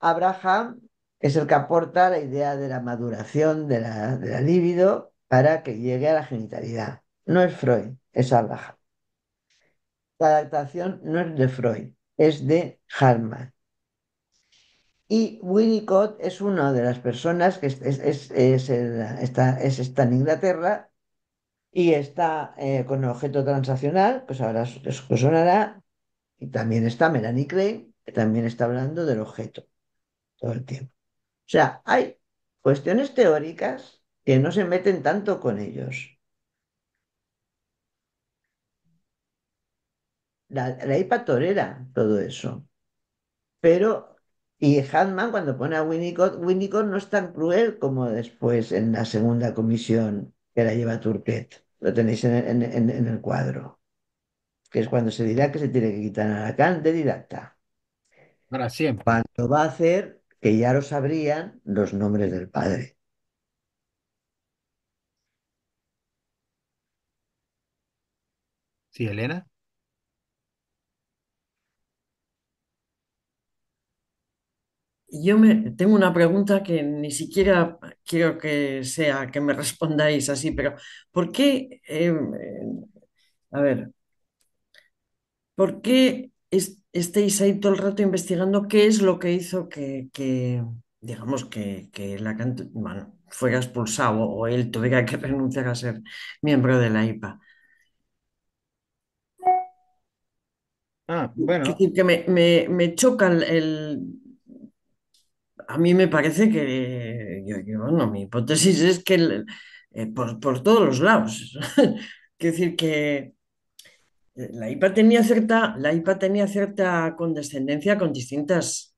Abraham es el que aporta la idea de la maduración de la libido para que llegue a la genitalidad. No es Freud, es Abraham. La adaptación no es de Freud, es de Hartmann. Y Winnicott es una de las personas que está en Inglaterra y está con el objeto transaccional, pues ahora os sonará, y también está Melanie Klein, que también está hablando del objeto todo el tiempo. O sea, hay cuestiones teóricas que no se meten tanto con ellos. La IPA tolera todo eso, pero, y Hartman cuando pone a Winnicott no es tan cruel como después en la segunda comisión que la lleva Turquet. Lo tenéis en el cuadro, que es cuando se dirá que se tiene que quitar a Lacan de didacta. Para siempre. Cuando va a hacer que ya lo sabrían los nombres del padre. Sí, Elena. Tengo una pregunta que ni siquiera quiero que sea que me respondáis así, pero ¿por qué, a ver, ¿por qué estéis ahí todo el rato investigando qué es lo que hizo digamos, que Lacan, bueno, fuera expulsado o él tuviera que renunciar a ser miembro de la IPA? Ah, Es bueno, decir, que me choca a mí me parece que, bueno, mi hipótesis es que por todos los lados. Quiero decir que la IPA tenía cierta condescendencia con distintas,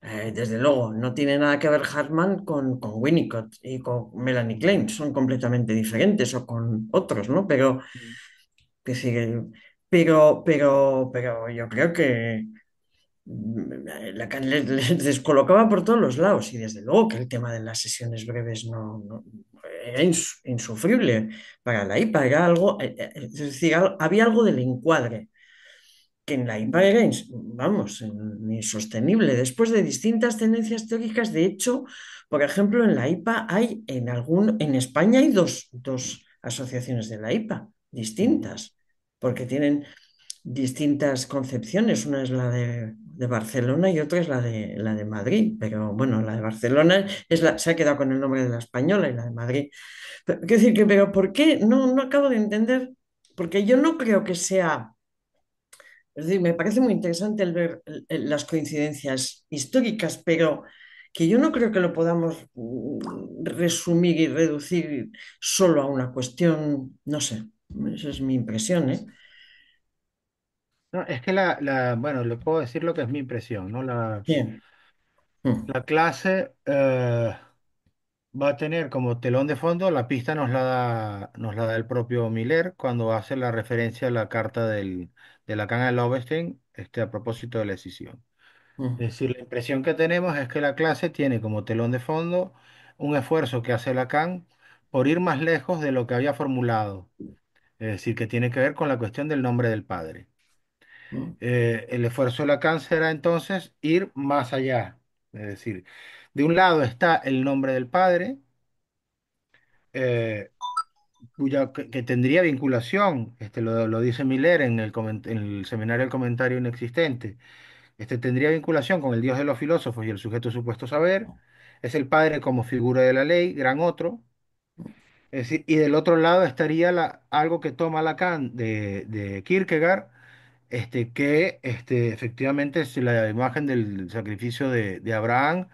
desde luego, no tiene nada que ver Hartman con Winnicott y con Melanie Klein, son completamente diferentes o con otros, ¿no? Que sí, pero yo creo que Lacan les descolocaba por todos los lados y desde luego que el tema de las sesiones breves era insufrible para la IPA, era algo, es decir, había algo del encuadre que en la IPA era, vamos, insostenible. Después de distintas tendencias teóricas, de hecho, por ejemplo, en la IPA en España hay dos asociaciones de la IPA distintas, porque tienen distintas concepciones. Una es la de Barcelona y otra es la de Madrid. Pero bueno, la de Barcelona se ha quedado con el nombre de la española y la de Madrid. Quiero decir que, pero ¿por qué? No acabo de entender, porque yo no creo que sea. Es decir, me parece muy interesante el ver las coincidencias históricas, pero que yo no creo que lo podamos resumir y reducir solo a una cuestión, no sé, esa es mi impresión, ¿eh? no, es que bueno, le puedo decir lo que es mi impresión, ¿no? Bien. Mm. La clase, va a tener como telón de fondo, la pista nos la da el propio Miller cuando hace la referencia a la carta de Lacan a Lovestein, a propósito de la escisión. Mm, Es decir, la impresión que tenemos es que la clase tiene como telón de fondo un esfuerzo que hace Lacan por ir más lejos de lo que había formulado. Es decir, que tiene que ver con la cuestión del nombre del padre. mm, El esfuerzo de Lacan será entonces ir más allá. Es decir, de un lado está el nombre del padre, eh, que tendría vinculación, lo dice Miller en en el seminario del comentario inexistente, tendría vinculación con el Dios de los filósofos y el sujeto supuesto saber, es el padre como figura de la ley, gran otro, es decir, y del otro lado estaría algo que toma Lacan de Kierkegaard, que efectivamente es la imagen del sacrificio de Abraham,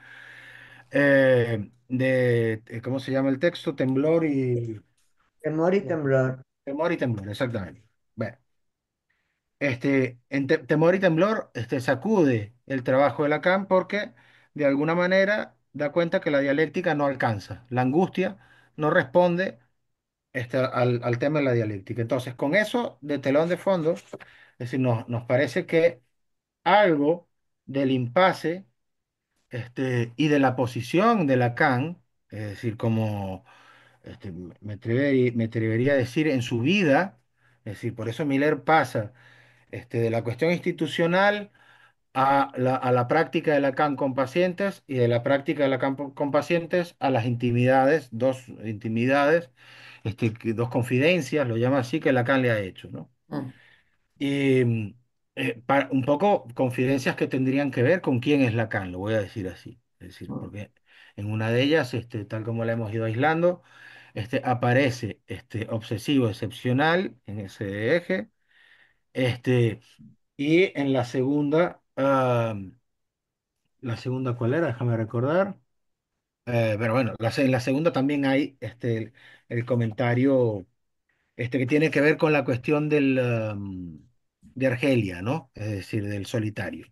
¿cómo se llama el texto? Temor y temblor. Temor y temblor, exactamente. Bueno, en temor y temblor, sacude el trabajo de Lacan porque de alguna manera da cuenta que la dialéctica no alcanza, la angustia no responde al tema de la dialéctica. Entonces, con eso de telón de fondo, es decir, nos parece que algo del impasse y de la posición de Lacan, es decir, como me atrevería a decir en su vida, es decir, por eso Miller pasa de la cuestión institucional a la práctica de Lacan con pacientes y de la práctica de Lacan con pacientes a las intimidades, dos intimidades, dos confidencias, lo llama así, que Lacan le ha hecho, ¿no? mm, Y un poco confidencias que tendrían que ver con quién es Lacan, lo voy a decir así. Es decir, mm, porque en una de ellas, tal como la hemos ido aislando, aparece obsesivo excepcional en ese eje, y en la segunda, ¿cuál era? Déjame recordar. Pero bueno, en la segunda también hay el comentario que tiene que ver con la cuestión de Argelia, ¿no? Es decir, del solitario,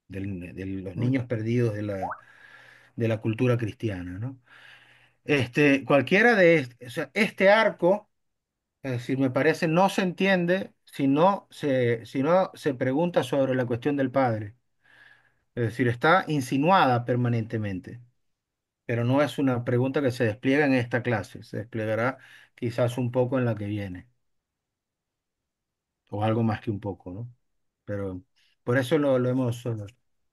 de los mm. niños perdidos de la cultura cristiana, ¿no? Cualquiera o sea, este arco, es decir, me parece, no se entiende si no se pregunta sobre la cuestión del padre. Es decir, está insinuada permanentemente, pero no es una pregunta que se despliega en esta clase, se desplegará quizás un poco en la que viene, o algo más que un poco, ¿no? Pero por eso lo hemos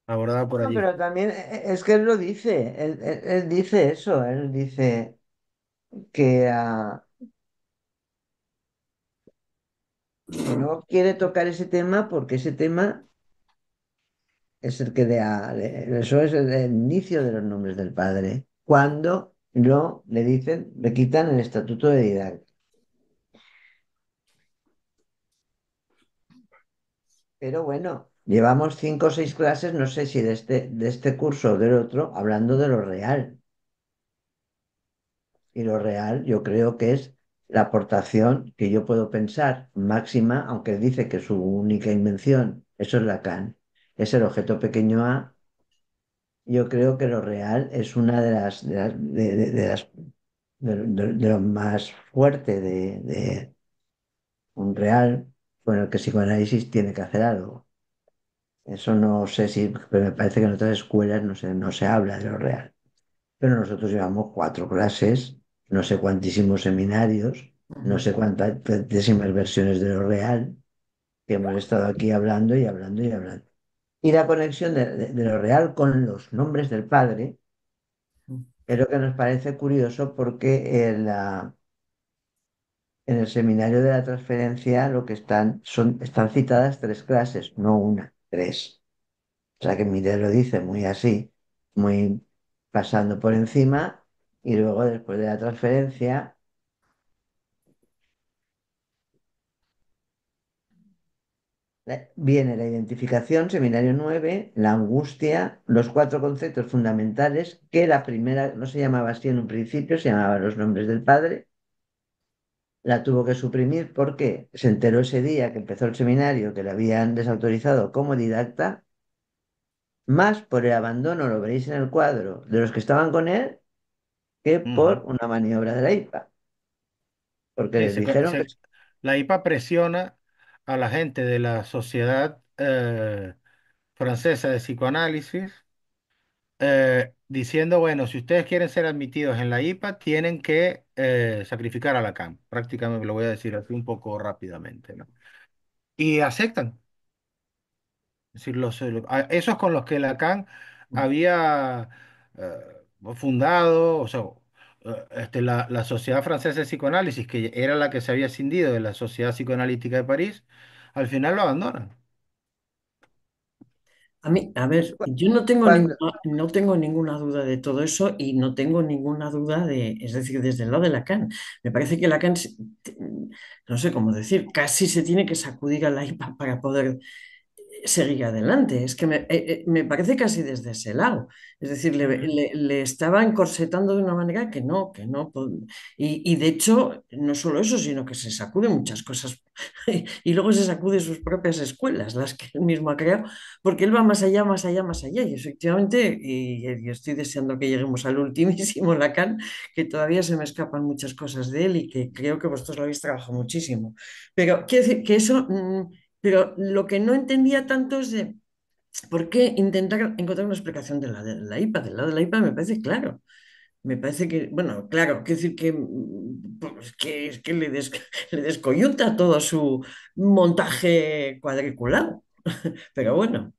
abordado por No, allí. pero también es que él lo dice, él dice eso, él dice que, que no quiere tocar ese tema porque ese tema es el que eso es el inicio de los nombres del padre, cuando no le dicen, le quitan el estatuto de Didac. Pero bueno, llevamos 5 o 6 clases, no sé si de este curso o del otro, hablando de lo real. Y lo real yo creo que es la aportación que yo puedo pensar máxima, aunque él dice que su única invención, eso es Lacan, es el objeto pequeño a. Yo creo que lo real es una de lo más fuerte de un real con el que el psicoanálisis tiene que hacer algo. Eso no sé si, pero me parece que en otras escuelas no se habla de lo real. Pero nosotros llevamos 4 clases, no sé cuantísimos seminarios, no Ujú, sé cuántas versiones de lo real, que hemos estado aquí hablando y hablando y hablando. Y la conexión de lo real con los nombres del padre ujú, es lo que nos parece curioso porque en el seminario de la transferencia lo que están citadas 3 clases, no una, 3. O sea que Miller lo dice muy así, muy pasando por encima, y luego después de la transferencia viene la identificación, seminario 9, la angustia, los 4 conceptos fundamentales, que la primera no se llamaba así en un principio, se llamaba los nombres del padre, la tuvo que suprimir porque se enteró ese día que empezó el seminario que le habían desautorizado como didacta, más por el abandono, lo veréis en el cuadro, de los que estaban con él que Ujú. por una maniobra de la IPA, porque Sí, les dijeron que la IPA presiona a la gente de la Sociedad Francesa de Psicoanálisis, diciendo, bueno, si ustedes quieren ser admitidos en la IPA, tienen que sacrificar a Lacan. Prácticamente lo voy a decir así un poco rápidamente, ¿no? Y aceptan. Es decir, esos con los que Lacan había fundado, o sea, la Sociedad Francesa de Psicoanálisis, que era la que se había escindido de la Sociedad Psicoanalítica de París, al final lo abandonan. A mí, a ver, yo cuando, no tengo ninguna duda de todo eso y no tengo ninguna duda de, es decir, desde el lado de Lacan. Me parece que Lacan, no sé cómo decir, casi se tiene que sacudir a la IPA para poder seguir adelante. Es que me parece casi desde ese lado. Es decir, Ujú. le estaba encorsetando de una manera que no. Y de hecho, no solo eso, sino que se sacude muchas cosas. Y luego se sacude sus propias escuelas, las que él mismo ha creado, porque él va más allá, más allá, más allá. Y efectivamente, y estoy deseando que lleguemos al ultimísimo Lacan, que todavía se me escapan muchas cosas de él y que creo que vosotros lo habéis trabajado muchísimo. Pero quiero decir que eso... pero lo que no entendía tanto es de por qué intentar encontrar una explicación de la IPA. Del lado de la IPA me parece claro. Me parece que, bueno, claro, quiero decir que, pues, que le descoyunta todo su montaje cuadriculado. Pero bueno,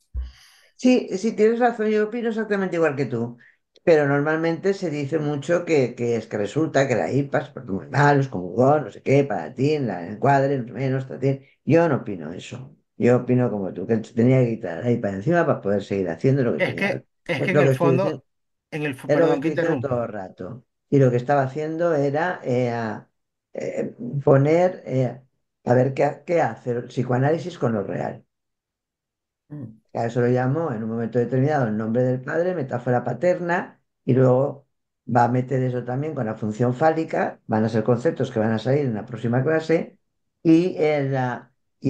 sí, sí, tienes razón, yo opino exactamente igual que tú, pero normalmente se dice mucho que es que resulta que la IPA es porque muy malos, como Hugo, no sé qué, para ti, en la encuadre, no sé menos, tatín. Yo no opino eso. Yo opino como tú, que él se tenía que quitar la IPA de encima para poder seguir haciendo lo que quería. Es que Es en lo que el estoy fondo, diciendo, es lo que perdón que estoy diciendo todo interrumpa. el rato. Y lo que estaba haciendo era poner, a ver qué hace el psicoanálisis con lo real. mm, A eso lo llamo en un momento determinado el nombre del padre, metáfora paterna, y luego va a meter eso también con la función fálica, van a ser conceptos que van a salir en la próxima clase, y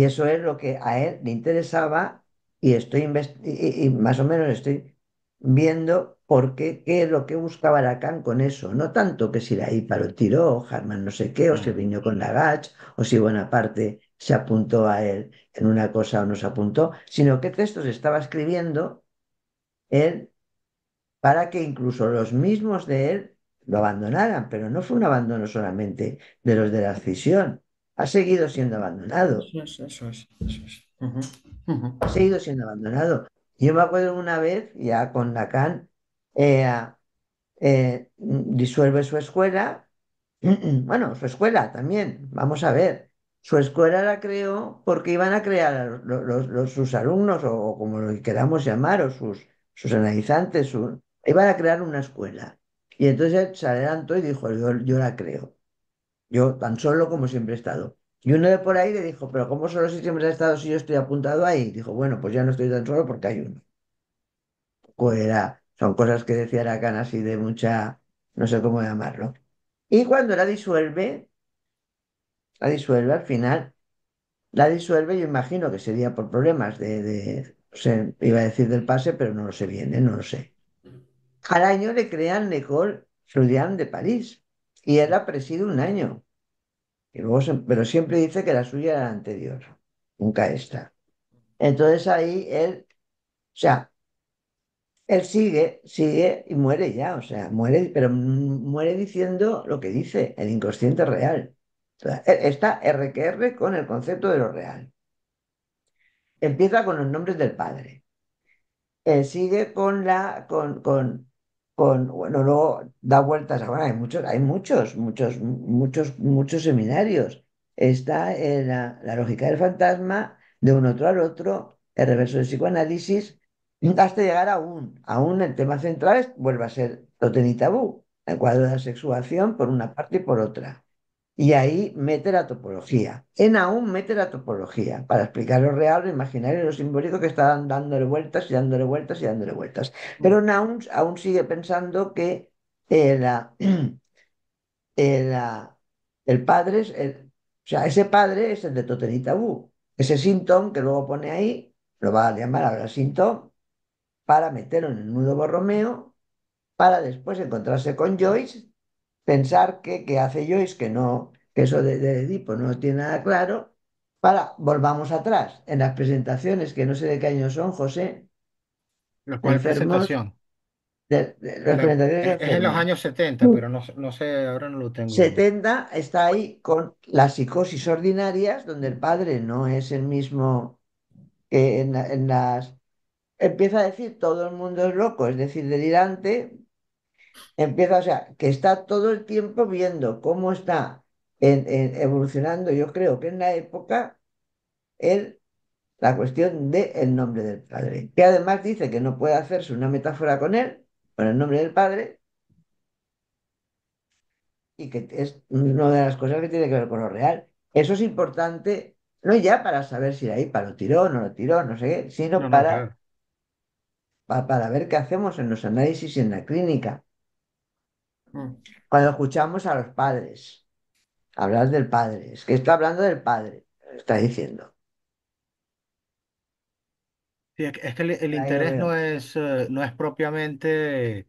eso es lo que a él le interesaba, y y más o menos estoy viendo qué es lo que buscaba Lacan con eso. No tanto que si la IPA lo tiró, o Harman no sé qué, o si Mm, vino con Lagach, o si Bonaparte se apuntó a él en una cosa o nos apuntó, sino qué textos estaba escribiendo él para que incluso los mismos de él lo abandonaran, pero no fue un abandono solamente de los de la escisión, ha seguido siendo abandonado, eso es. Ujú, ujú. ha seguido siendo abandonado. Yo me acuerdo una vez, ya con Lacan, eh, disuelve su escuela. Bueno, su escuela también, vamos a ver. Su escuela la creó porque iban a crear a sus alumnos, o como lo queramos llamar, o sus analizantes, iban a crear una escuela. Y entonces él se adelantó y dijo, yo la creo. Yo tan solo como siempre he estado. Y uno de por ahí le dijo, pero ¿cómo solo si siempre has estado si yo estoy apuntado ahí? Dijo, bueno, pues ya no estoy tan solo porque hay uno. Son cosas que decía Aracán así de mucha, no sé cómo llamarlo. Y cuando la disuelve al final, la disuelve, yo imagino que sería por problemas no sé, iba a decir del pase, pero no lo sé bien, no lo sé. Al año le crean l'École Freudiana de París y él la preside un año. Pero siempre dice que la suya era la anterior, nunca esta. Entonces ahí o sea, él sigue y muere ya, o sea, muere, pero muere diciendo lo que dice, el inconsciente real. O sea, él está R que R con el concepto de lo real. Empieza con los nombres del padre. Sigue bueno, luego da vueltas. Bueno, muchos seminarios. Está la lógica del fantasma, de un otro al otro, el reverso del psicoanálisis, hasta llegar aún el tema central vuelve a ser totem y tabú, el cuadro de la sexuación por una parte y por otra. Y ahí mete la topología. En aún mete la topología para explicar lo real, lo imaginario y lo simbólico que están dándole vueltas y dándole vueltas y dándole vueltas. Pero Naum aún sigue pensando que el, ah, el, ah, el padre o sea, ese padre es el de Totem y Tabú. Ese síntoma que luego pone ahí, lo va a llamar ahora síntoma, para meterlo en el nudo Borromeo, para después encontrarse con Joyce pensar que hace Joyce, que no, que eso de Edipo no lo tiene nada claro, volvamos atrás, en las presentaciones, que no sé de qué año son, José, ¿La de cual enfermos, presentación? las presentaciones de Es en los enfermos. años 70, pero no, no sé, ahora no lo tengo. 70 está ahí con las psicosis ordinarias, donde el padre no es el mismo que en las... Empieza a decir todo el mundo es loco, es decir, delirante. Empieza, o sea, que está todo el tiempo viendo cómo está evolucionando, yo creo que en la época, el, la cuestión del nombre del padre. Que además dice que no puede hacerse una metáfora con él, con el nombre del padre, y que es una de las cosas que tiene que ver con lo real. Eso es importante, no ya para saber si la IPA lo tiró, no lo tiró, no sé qué, sino No, no, claro. para ver qué hacemos en los análisis y en la clínica. Mm. Cuando escuchamos a los padres hablar del padre, es que está hablando del padre, está diciendo. Sí, es que el Ahí lo interés veo. no es propiamente,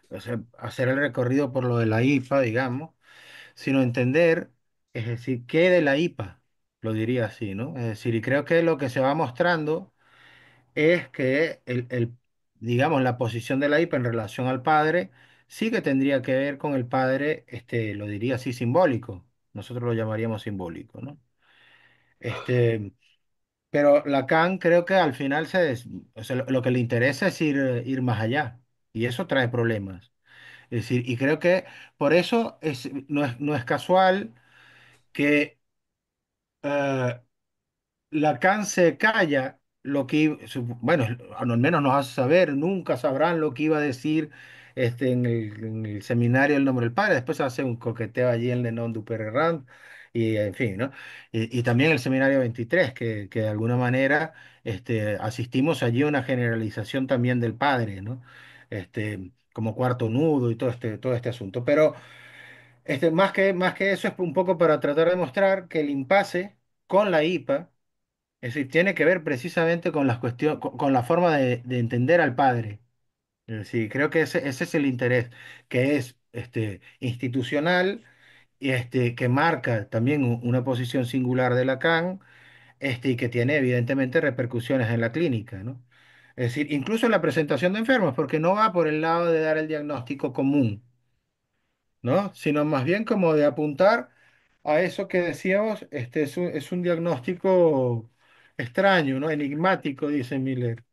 o sea, hacer el recorrido por lo de la IPA, digamos, sino entender, es decir, qué de la IPA, lo diría así, ¿no? Es decir, y creo que lo que se va mostrando es que digamos, la posición de la IPA en relación al padre sí que tendría que ver con el padre, lo diría así, simbólico. Nosotros lo llamaríamos simbólico, ¿no? Este, pero Lacan creo que al final o sea, lo que le interesa es ir más allá y eso trae problemas. Es decir, y creo que por eso no es casual que eh, Lacan se calla lo que, bueno, al menos nos hace saber, nunca sabrán lo que iba a decir en el seminario El Nombre del Padre, después hace un coqueteo allí en Le Nom du Père Errant, y en fin, ¿no? Y también el seminario 23, que de alguna manera asistimos allí a una generalización también del Padre, ¿no? Como cuarto nudo y todo este asunto. Pero más que eso es un poco para tratar de mostrar que el impasse con la IPA, es decir, tiene que ver precisamente con las cuestiones, con la forma de entender al padre. Es decir, creo que ese es el interés, que es institucional y que marca también una posición singular de Lacan, y que tiene evidentemente repercusiones en la clínica, ¿no? Es decir, incluso en la presentación de enfermos, porque no va por el lado de dar el diagnóstico común, ¿no? Sino más bien como de apuntar a eso que decíamos, es un diagnóstico extraño, ¿no? Enigmático, dice Miller.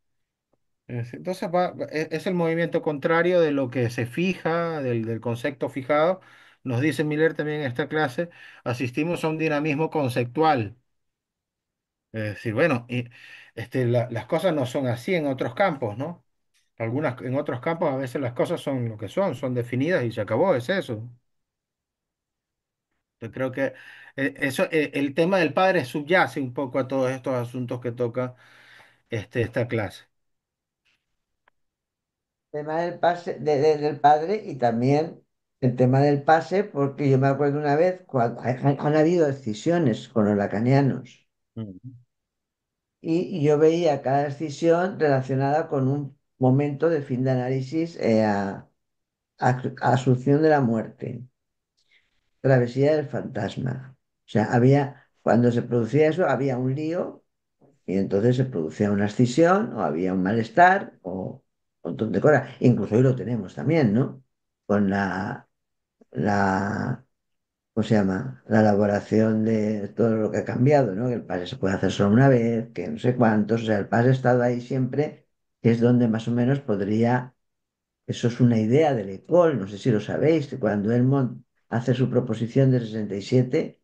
Entonces es el movimiento contrario de lo que se fija, del concepto fijado. Nos dice Miller también en esta clase, asistimos a un dinamismo conceptual. Es decir, bueno, las cosas no son así en otros campos, ¿no? En otros campos a veces las cosas son lo que son definidas y se acabó, es eso. Yo creo que el tema del padre subyace un poco a todos estos asuntos que toca esta clase. Tema del pase del padre y también el tema del pase, porque yo me acuerdo una vez cuando han habido decisiones con los lacanianos Mm. y yo veía cada decisión relacionada con un momento de fin de análisis a Asunción de la muerte, travesía del fantasma. O sea, cuando se producía eso, había un lío y entonces se producía una escisión o había un malestar o un montón de cosas. Incluso hoy lo tenemos también, ¿no? Con la, ¿cómo se llama? La elaboración de todo lo que ha cambiado, ¿no? Que el pase se puede hacer solo una vez, que no sé cuántos. O sea, el pase ha estado ahí siempre, que es donde más o menos podría... Eso es una idea de Lecole, no sé si lo sabéis, que cuando Elmont hace su proposición de 67,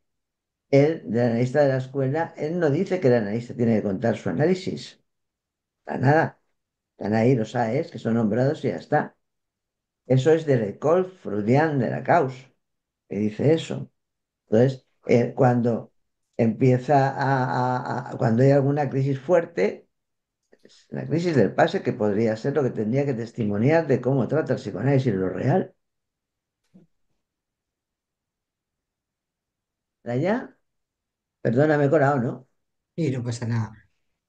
él, del analista de la escuela, él no dice que el analista tiene que contar su análisis. Para nada. Están ahí los AES que son nombrados y ya está. Eso es de Lecole Freudian de la causa, que dice eso. Entonces, cuando empieza cuando hay alguna crisis fuerte, es la crisis del pase, que podría ser lo que tendría que testimoniar de cómo trata el psicoanálisis lo real. ¿Ya? Perdóname, Corao, ¿no? Y no pasa nada.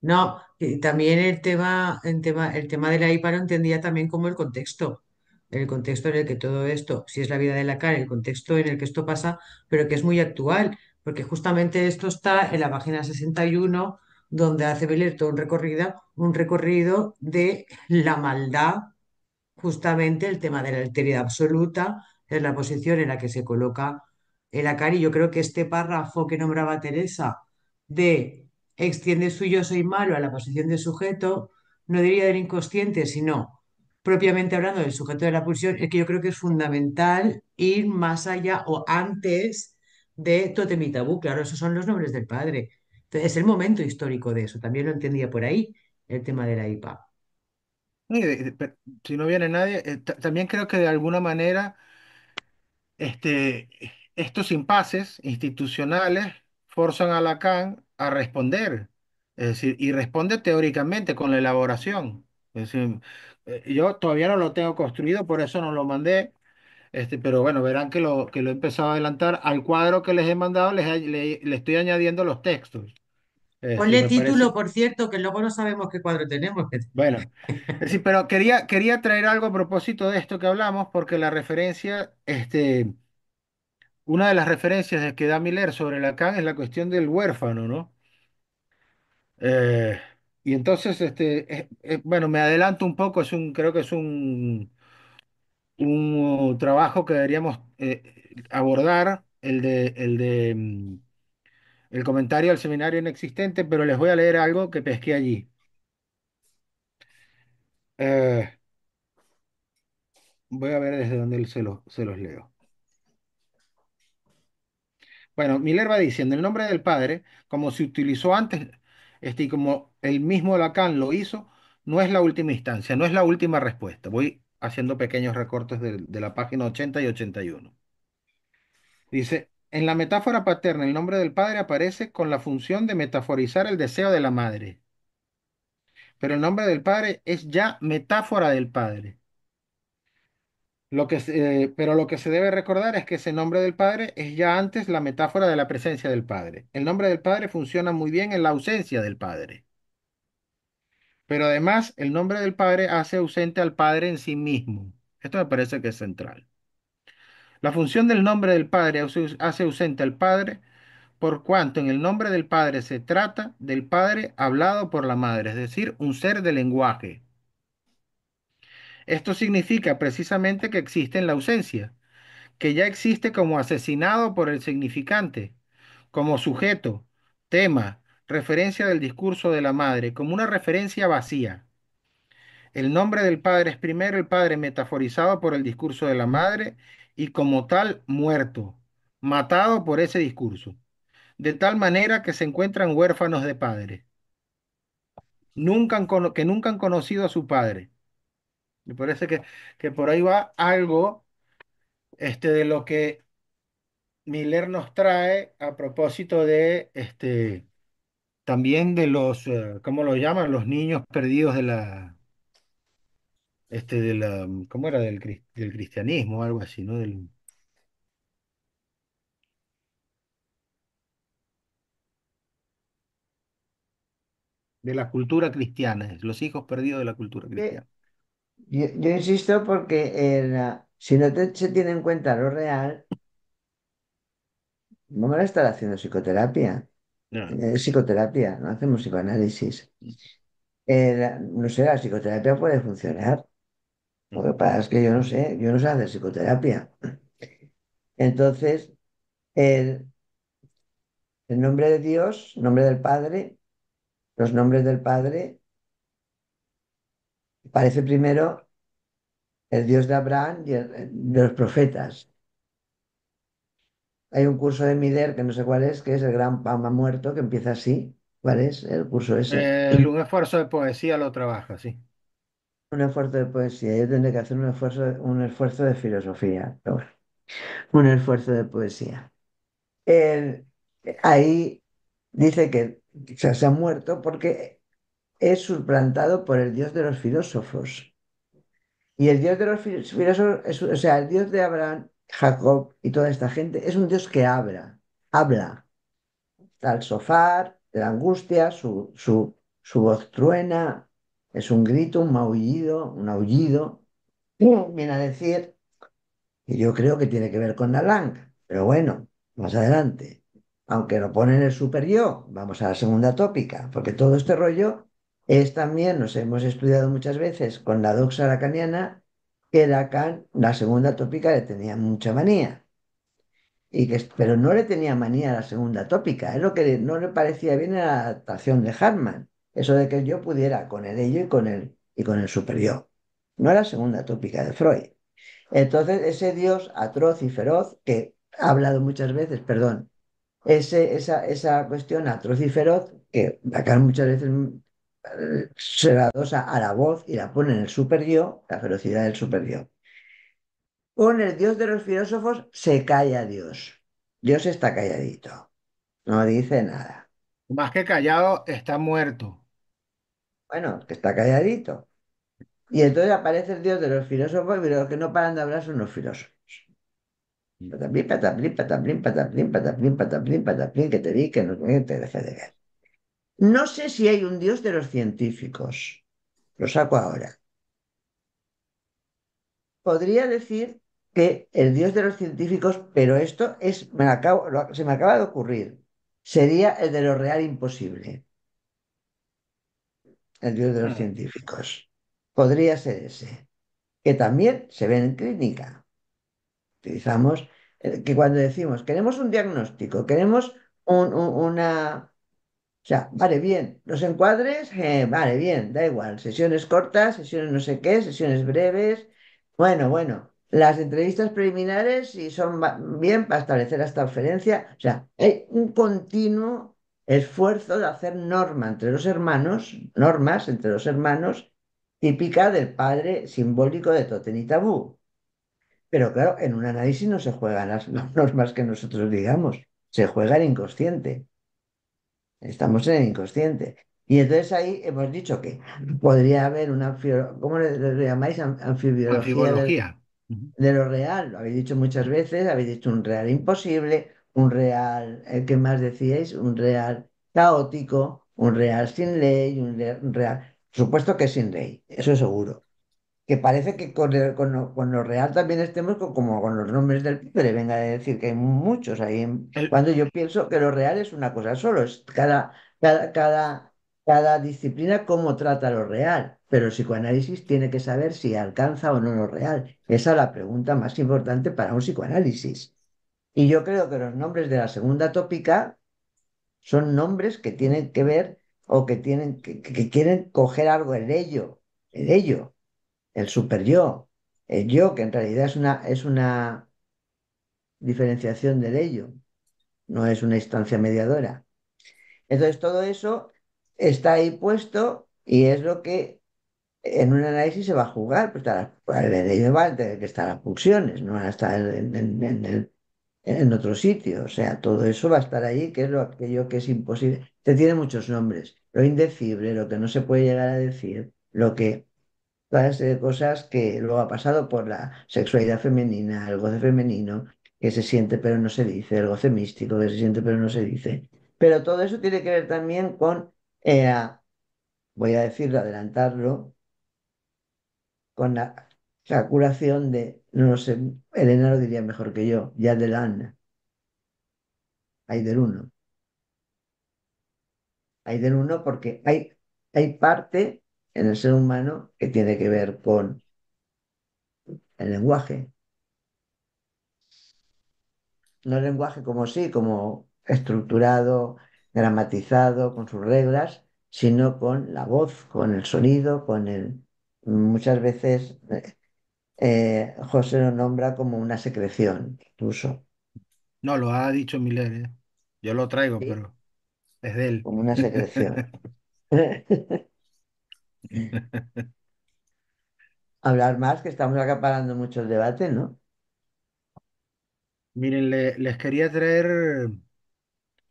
No, y también el tema de la IPA lo entendía también como el contexto. el contexto en el que todo esto, si es la vida de Lacan, el contexto en el que esto pasa, pero que es muy actual, porque justamente esto está en la página 61, donde hace Beller todo un recorrido de la maldad, justamente el tema de la alteridad absoluta, es la posición en la que se coloca el Lacan, y yo creo que este párrafo que nombraba Teresa de extiende su yo soy malo a la posición de sujeto, no diría del inconsciente, sino propiamente hablando del sujeto de la pulsión, es que yo creo que es fundamental ir más allá o antes de Tótem y Tabú. Claro, esos son los nombres del padre. Entonces, es el momento histórico de eso. También lo entendía por ahí el tema de la IPA. Y si no viene nadie, también creo que de alguna manera este, estos impases institucionales forzan a Lacan a responder, es decir, y responde teóricamente con la elaboración. Es decir, yo todavía no lo tengo construido, por eso no lo mandé, pero bueno, verán que lo he empezado a adelantar. Al cuadro que les he mandado le estoy añadiendo los textos. Es decir, Ponle me título, parece, por cierto, que luego no sabemos qué cuadro tenemos. bueno, es decir, pero quería traer algo a propósito de esto que hablamos, porque la referencia, una de las referencias que da Miller sobre Lacan es la cuestión del huérfano, ¿no? Eh, y entonces, bueno, me adelanto un poco, creo que es un trabajo que deberíamos abordar, el comentario al seminario inexistente, pero les voy a leer algo que pesqué allí. Eh, Voy a ver desde dónde se los leo. Bueno, Miller va diciendo el nombre del Padre, como se utilizó antes, y como el mismo Lacan lo hizo, no es la última instancia, no es la última respuesta. Voy haciendo pequeños recortes de la página 80 y 81. Dice, en la metáfora paterna, el nombre del Padre aparece con la función de metaforizar el deseo de la madre, pero el nombre del Padre es ya metáfora del Padre. Pero lo que se debe recordar es que ese nombre del Padre es ya antes la metáfora de la presencia del Padre. El nombre del Padre funciona muy bien en la ausencia del Padre, pero además el nombre del Padre hace ausente al Padre en sí mismo. Esto me parece que es central. La función del nombre del Padre hace ausente al Padre por cuanto en el nombre del Padre se trata del Padre hablado por la Madre, es decir, un ser de lenguaje. Esto significa precisamente que existe en la ausencia, que ya existe como asesinado por el significante, como sujeto, tema, referencia del discurso de la madre, como una referencia vacía. El nombre del padre es primero el padre metaforizado por el discurso de la madre y como tal muerto, matado por ese discurso, de tal manera que se encuentran huérfanos de padre, que nunca han conocido a su padre. Me parece que por ahí va algo de lo que Miller nos trae a propósito de también de los, ¿cómo lo llaman? Los niños perdidos ¿cómo era? Del cristianismo, algo así, ¿no? De la cultura cristiana, los hijos perdidos de la cultura Que cristiana. yo insisto porque si no se tiene en cuenta lo real, vamos a estar haciendo psicoterapia. No. Psicoterapia, no hacemos psicoanálisis. No sé, la psicoterapia puede funcionar. Lo que pasa es que yo no sé hacer psicoterapia. Entonces, el, el nombre de Dios, nombre del Padre, los nombres del Padre, parece primero el Dios de Abraham y el de los profetas. Hay un curso de Miller que no sé cuál es, que es el Gran Papa Muerto, que empieza así. ¿Cuál es el curso ese? Un esfuerzo de poesía lo trabaja, sí. Un esfuerzo de poesía. Yo tendré que hacer un esfuerzo de filosofía. Pero bueno, un esfuerzo de poesía. Él, ahí dice que o sea, se ha muerto porque es suplantado por el Dios de los filósofos. Y el Dios de los filósofos, o sea, el Dios de Abraham, Jacob y toda esta gente, es un Dios que habla. Está el sofá, la angustia, su voz truena, es un grito, un maullido, un aullido. viene a decir que yo creo que tiene que ver con Nalang, pero bueno, más adelante. Aunque lo pone en el super yo, vamos a la segunda tópica, porque todo este rollo es también, nos hemos estudiado muchas veces con la doxa lacaniana, que Lacan, la segunda tópica, le tenía mucha manía. Pero no le tenía manía a la segunda tópica, es lo que no le parecía bien a la adaptación de Hartmann, eso de que el yo pudiera con el ello y con el super yo. No era la segunda tópica de Freud. Entonces, ese Dios atroz y feroz, que ha hablado muchas veces, perdón, esa cuestión atroz y feroz, que Lacan muchas veces se la adosa a la voz y la pone en el super yo, la ferocidad del super yo. Con el Dios de los filósofos se calla Dios. Dios está calladito, no dice nada. Más que callado, está muerto. Bueno, que está calladito. Y entonces aparece el Dios de los filósofos, pero los que no paran de hablar son los filósofos. Pataplín, pataplín, pataplín, pataplín, pataplín, pataplín, pataplín, que te di, que no que te dejé de ver. No sé si hay un Dios de los científicos. Lo saco ahora. Podría decir que el Dios de los científicos, pero esto es, se me acaba de ocurrir, sería el de lo real imposible, el Dios de los Mm. científicos. Podría ser ese, que también se ve en clínica. Utilizamos que cuando decimos, queremos un diagnóstico, queremos una. O sea, vale, bien, los encuadres, vale, bien, da igual, sesiones cortas, sesiones no sé qué, sesiones breves. Bueno, las entrevistas preliminares, si son bien para establecer la transferencia. O sea, hay un continuo esfuerzo de hacer norma entre los hermanos, normas entre los hermanos, típica del padre simbólico de Totem y Tabú. Pero claro, en un análisis no se juegan las normas que nosotros digamos, se juega el inconsciente. Estamos en el inconsciente. Y entonces ahí hemos dicho que podría haber una, ¿cómo le llamáis? Anfibiología Anfibología. Ujú. de lo real. Lo habéis dicho muchas veces, habéis dicho un real imposible, un real, ¿qué más decíais? Un real caótico, un real sin ley, un real. Por supuesto que sin ley, eso seguro. Que parece que con lo real también estemos como con los nombres del Pipe, venga a decir que hay muchos ahí. El, Cuando yo pienso que lo real es una cosa solo, es cada, cada, cada disciplina cómo trata lo real, pero el psicoanálisis tiene que saber si alcanza o no lo real. Esa es la pregunta más importante para un psicoanálisis. Y yo creo que los nombres de la segunda tópica son nombres que tienen que ver o que tienen que quieren coger algo, el ello, el super yo, el yo, que en realidad es una diferenciación del ello, no es una instancia mediadora. Entonces, todo eso está ahí puesto y es lo que en un análisis se va a jugar. Pues el ello va a tener que estar las pulsiones, no van a estar en otro sitio. O sea, todo eso va a estar ahí, que es aquello que es imposible. Te tiene muchos nombres, lo indecible, lo que no se puede llegar a decir, lo que toda una serie de cosas que luego ha pasado por la sexualidad femenina, el goce femenino, que se siente pero no se dice, el goce místico, que se siente pero no se dice. Pero todo eso tiene que ver también con, voy a decirlo, adelantarlo, con la curación de, no lo sé, Elena lo diría mejor que yo, ya del Anna, hay del uno. Hay del uno porque hay parte en el ser humano que tiene que ver con el lenguaje. No el lenguaje como sí, como estructurado, gramatizado, con sus reglas, sino con la voz, con el sonido, con el. Muchas veces José lo nombra como una secreción, incluso, no, lo ha dicho Miller, ¿eh? Yo lo traigo, ¿sí? pero es de él. Como una secreción. Hablar más, que estamos acaparando mucho el debate, ¿no? Miren, les quería traer,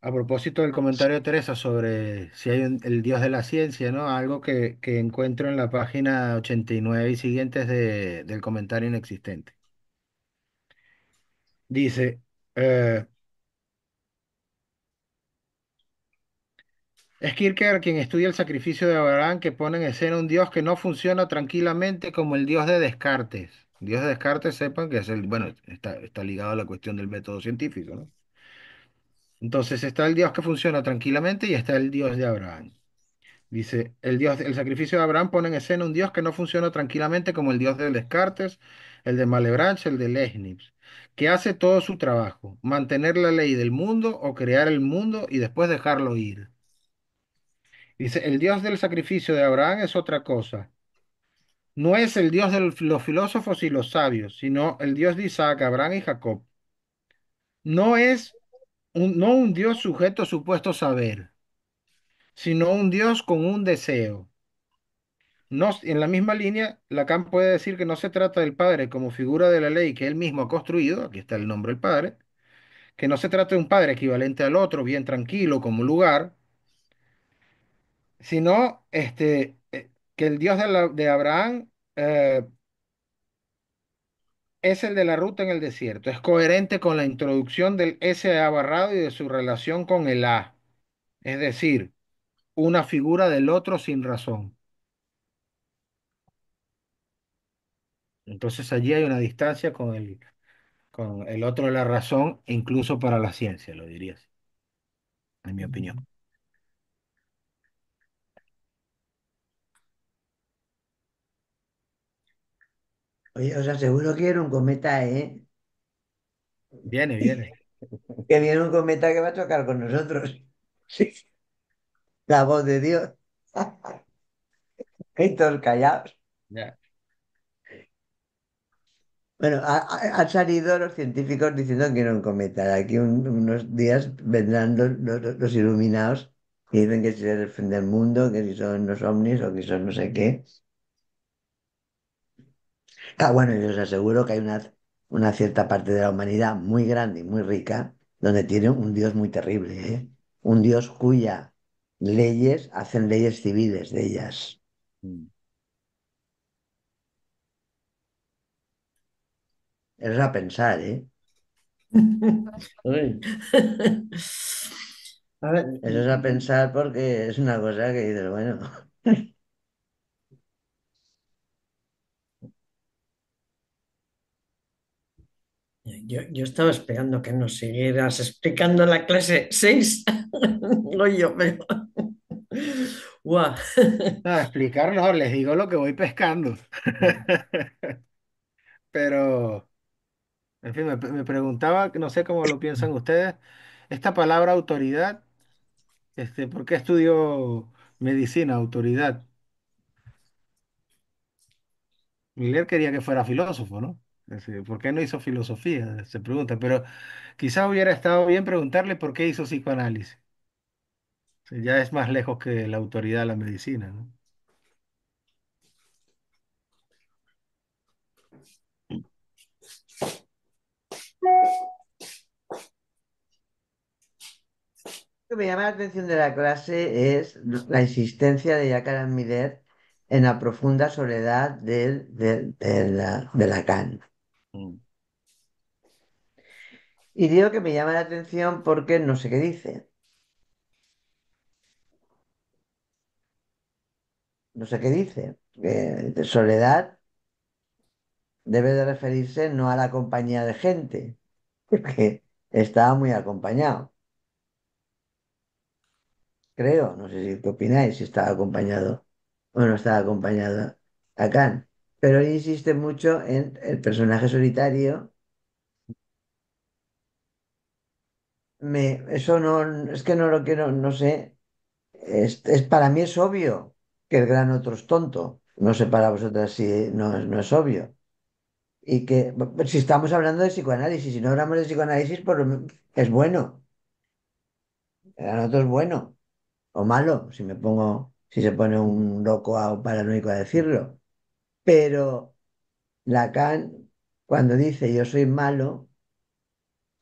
a propósito del comentario de Teresa sobre si hay el Dios de la ciencia, ¿no? Algo que encuentro en la página 89 y siguientes del comentario inexistente. Dice, eh, Es Kierkegaard quien estudia el sacrificio de Abraham, que pone en escena un Dios que no funciona tranquilamente como el Dios de Descartes. Dios de Descartes, sepan que es el, bueno, está ligado a la cuestión del método científico, ¿no? Entonces está el Dios que funciona tranquilamente y está el Dios de Abraham. Dice, el sacrificio de Abraham pone en escena un Dios que no funciona tranquilamente como el Dios de Descartes, el de Malebranche, el de Leibniz, que hace todo su trabajo, mantener la ley del mundo o crear el mundo y después dejarlo ir. Dice, el Dios del sacrificio de Abraham es otra cosa. No es el Dios de los filósofos y los sabios, sino el Dios de Isaac, Abraham y Jacob. No es no un Dios sujeto a supuesto saber, sino un Dios con un deseo. No, en la misma línea, Lacan puede decir que no se trata del Padre como figura de la ley que él mismo ha construido, aquí está el nombre del Padre, que no se trata de un Padre equivalente al otro, bien tranquilo como lugar, sino que el Dios de Abraham es el de la ruta en el desierto, es coherente con la introducción del S a barrado y de su relación con el A, es decir, una figura del otro sin razón. Entonces allí hay una distancia con el otro de la razón, incluso para la ciencia, lo dirías, en mi opinión. Oye, os aseguro que era un cometa, ¿eh? Viene, viene. Que viene un cometa que va a chocar con nosotros. Sí, la voz de Dios. Y todos callados. Ya. Bueno, han salido los científicos diciendo que era un cometa. De aquí unos días vendrán los iluminados y dicen que si es el fin del mundo, que si son los ovnis o que son no sé qué. Ah, bueno, y os aseguro que hay una cierta parte de la humanidad muy grande y muy rica donde tiene un Dios muy terrible, ¿eh? Un Dios cuya leyes hacen leyes civiles de ellas. Mm. Eso es a pensar, ¿eh? Uy. A ver, Eso es a pensar porque es una cosa que dices, bueno. yo estaba esperando que nos siguieras explicando la clase 6. Oye, pero... Guau. No, explicar no, les digo lo que voy pescando. Pero, en fin, me preguntaba, no sé cómo lo piensan ustedes, esta palabra autoridad, ¿por qué estudio medicina, autoridad? Miller quería que fuera filósofo, ¿no? Es decir, ¿por qué no hizo filosofía? Se pregunta, pero quizá hubiera estado bien preguntarle por qué hizo psicoanálisis. Ya es más lejos que la autoridad de la medicina, ¿no? Lo que me llama la atención de la clase es la insistencia de Jacques Miller en la profunda soledad de Lacan. Mm, Y digo que me llama la atención porque no sé qué dice. No sé qué dice. De soledad debe de referirse no a la compañía de gente, porque estaba muy acompañado. Creo, no sé si qué opináis, si estaba acompañado o no estaba acompañado Lacan. Pero él insiste mucho en el personaje solitario. Eso no, es que no lo quiero, no sé. Para mí es obvio que el gran otro es tonto. No sé para vosotras si no es obvio. Y que si estamos hablando de psicoanálisis, si no hablamos de psicoanálisis, es bueno. El gran otro es bueno o malo, si se pone un loco o paranoico a decirlo. Pero Lacan, cuando dice yo soy malo,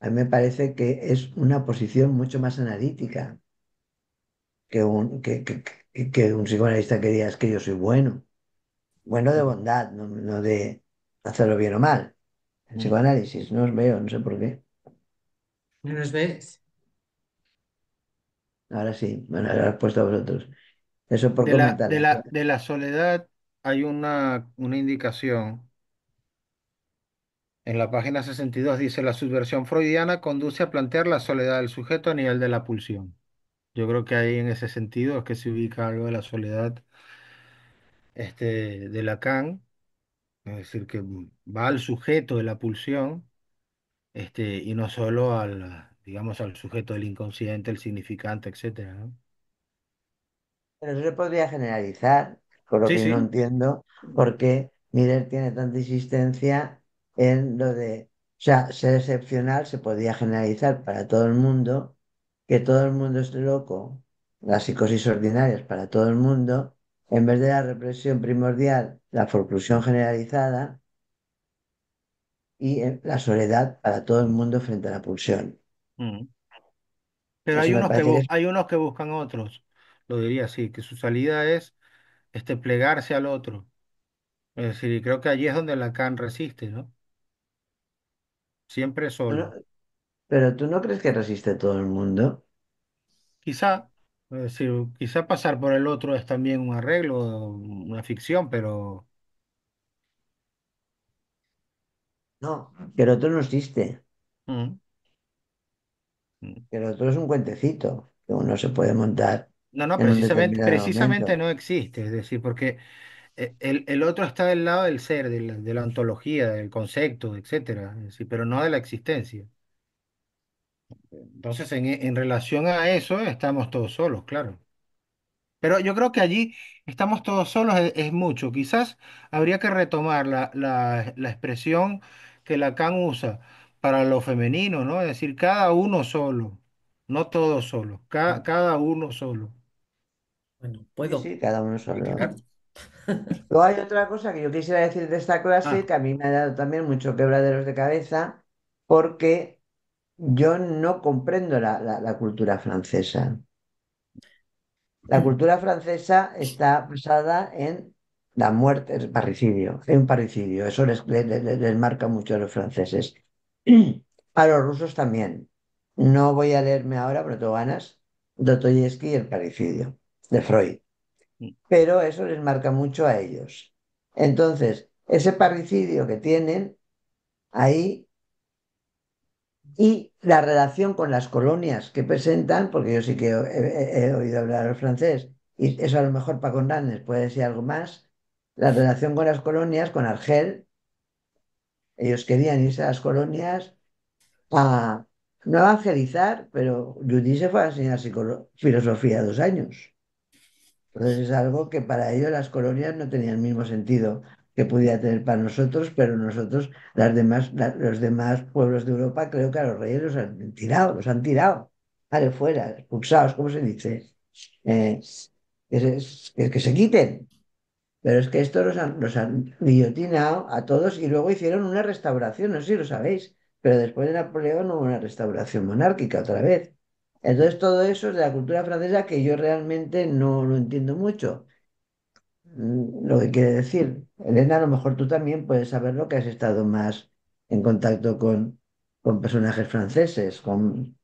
a mí me parece que es una posición mucho más analítica que un psicoanalista que diga es que yo soy bueno. Bueno de mm, bondad, no de hacerlo bien o mal. En mm. psicoanálisis, no os veo, no sé por qué. ¿Nos ves? ahora sí, bueno, ahora lo has puesto a vosotros. Eso por De la, de comentarla. la, de la soledad hay una indicación. En la página 62 dice, la subversión freudiana conduce a plantear la soledad del sujeto a nivel de la pulsión. Yo creo que ahí en ese sentido es que se ubica algo de la soledad de Lacan, es decir, que va al sujeto de la pulsión y no solo digamos, al sujeto del inconsciente, el significante, etcétera, ¿no? Pero eso se podría generalizar, con lo Sí, que no sí. entiendo por qué Miller tiene tanta insistencia en lo de, o sea, ser excepcional se podría generalizar para todo el mundo, que todo el mundo esté loco, las psicosis ordinarias para todo el mundo, en vez de la represión primordial, la forclusión generalizada y la soledad para todo el mundo frente a la pulsión. Mm. Pero Eso hay me unos que, parece que es... hay unos que buscan otros, lo diría así, que su salida es plegarse al otro. Es decir, y creo que allí es donde Lacan resiste, ¿no? Siempre solo. Pero tú no crees que resiste todo el mundo. Quizá, es decir, quizá pasar por el otro es también un arreglo, una ficción, pero No, que el otro no existe. mm, mm. Que el otro es un cuentecito que uno se puede montar No, no, en un determinado precisamente momento. no existe, es decir, porque el otro está del lado del ser, de la ontología, del concepto, etcétera, es decir, pero no de la existencia. Entonces, en relación a eso, estamos todos solos, claro. Pero yo creo que allí estamos todos solos es mucho. Quizás habría que retomar la expresión que Lacan usa para lo femenino, ¿no? Es decir, cada uno solo, no todos solos, cada uno solo. Bueno, Sí, puedo sí, cada uno explicar. solo. Luego hay otra cosa que yo quisiera decir de esta clase Ah, que a mí me ha dado también mucho quebraderos de cabeza porque yo no comprendo la cultura francesa. La cultura francesa está basada en la muerte, el parricidio, en un parricidio. Eso les marca mucho a los franceses. A los rusos también. No voy a leerme ahora, pero tengo ganas, Dostoyevsky y el parricidio de Freud. mm, Pero eso les marca mucho a ellos. Entonces, ese parricidio que tienen ahí y la relación con las colonias que presentan, porque yo sí que he oído hablar el francés, y eso a lo mejor para Conranes puede ser algo más, la relación con las colonias, con Argel, ellos querían irse a las colonias a no evangelizar, pero Judy se fue a enseñar filosofía 2 años. Entonces es algo que para ellos las colonias no tenían el mismo sentido que pudiera tener para nosotros, pero nosotros, los demás pueblos de Europa, creo que a los reyes los han tirado, vale, fuera, expulsados, ¿cómo se dice? Eh, que se quiten. Pero es que estos los han guillotinado a todos y luego hicieron una restauración, no sé si lo sabéis, pero después de Napoleón hubo una restauración monárquica otra vez. Entonces todo eso es de la cultura francesa que yo realmente no lo entiendo mucho. Lo que quiere decir, Elena, a lo mejor tú también puedes saberlo que has estado más en contacto con personajes franceses, con...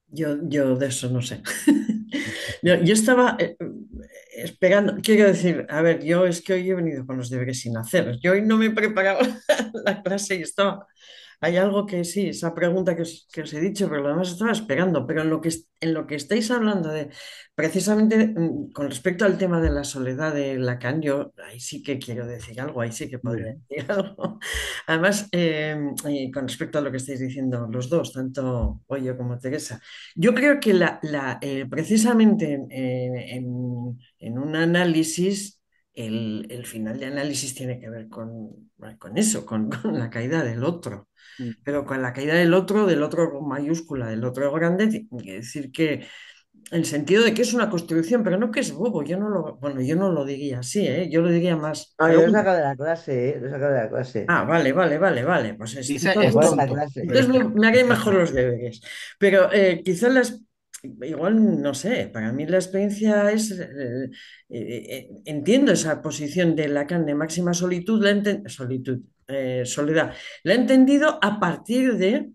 Yo de eso no sé. Yo estaba esperando, quiero decir, a ver, yo es que hoy he venido con los deberes sin hacer. Yo hoy no me he preparado la clase y estaba. Hay algo que sí, esa pregunta que os he dicho, pero lo demás estaba esperando. Pero en lo que estáis hablando de, precisamente con respecto al tema de la soledad de Lacan, yo ahí sí que quiero decir algo, ahí sí que muy podría bien. decir algo. Además, con respecto a lo que estáis diciendo los dos, tanto Oyo como Teresa. Yo creo que precisamente en un análisis, el final de análisis tiene que ver con eso, con la caída del otro. Mm. Pero con la caída del otro con mayúscula, del otro grande, quiere decir que el sentido de que es una construcción, pero no que es bobo, bueno, yo no lo diría así, ¿eh? Yo lo diría más. No, Pero yo lo he bueno. sacado de la clase, ¿eh? Lo he sacado de la clase. Vale, vale, vale, vale. Pues Dice, Lo es pone en la tonto, pero entonces clase. me haré mejor los deberes. Pero quizás igual, no sé, para mí la experiencia es, entiendo esa posición de Lacan de máxima solitud, soledad. La he entendido a partir de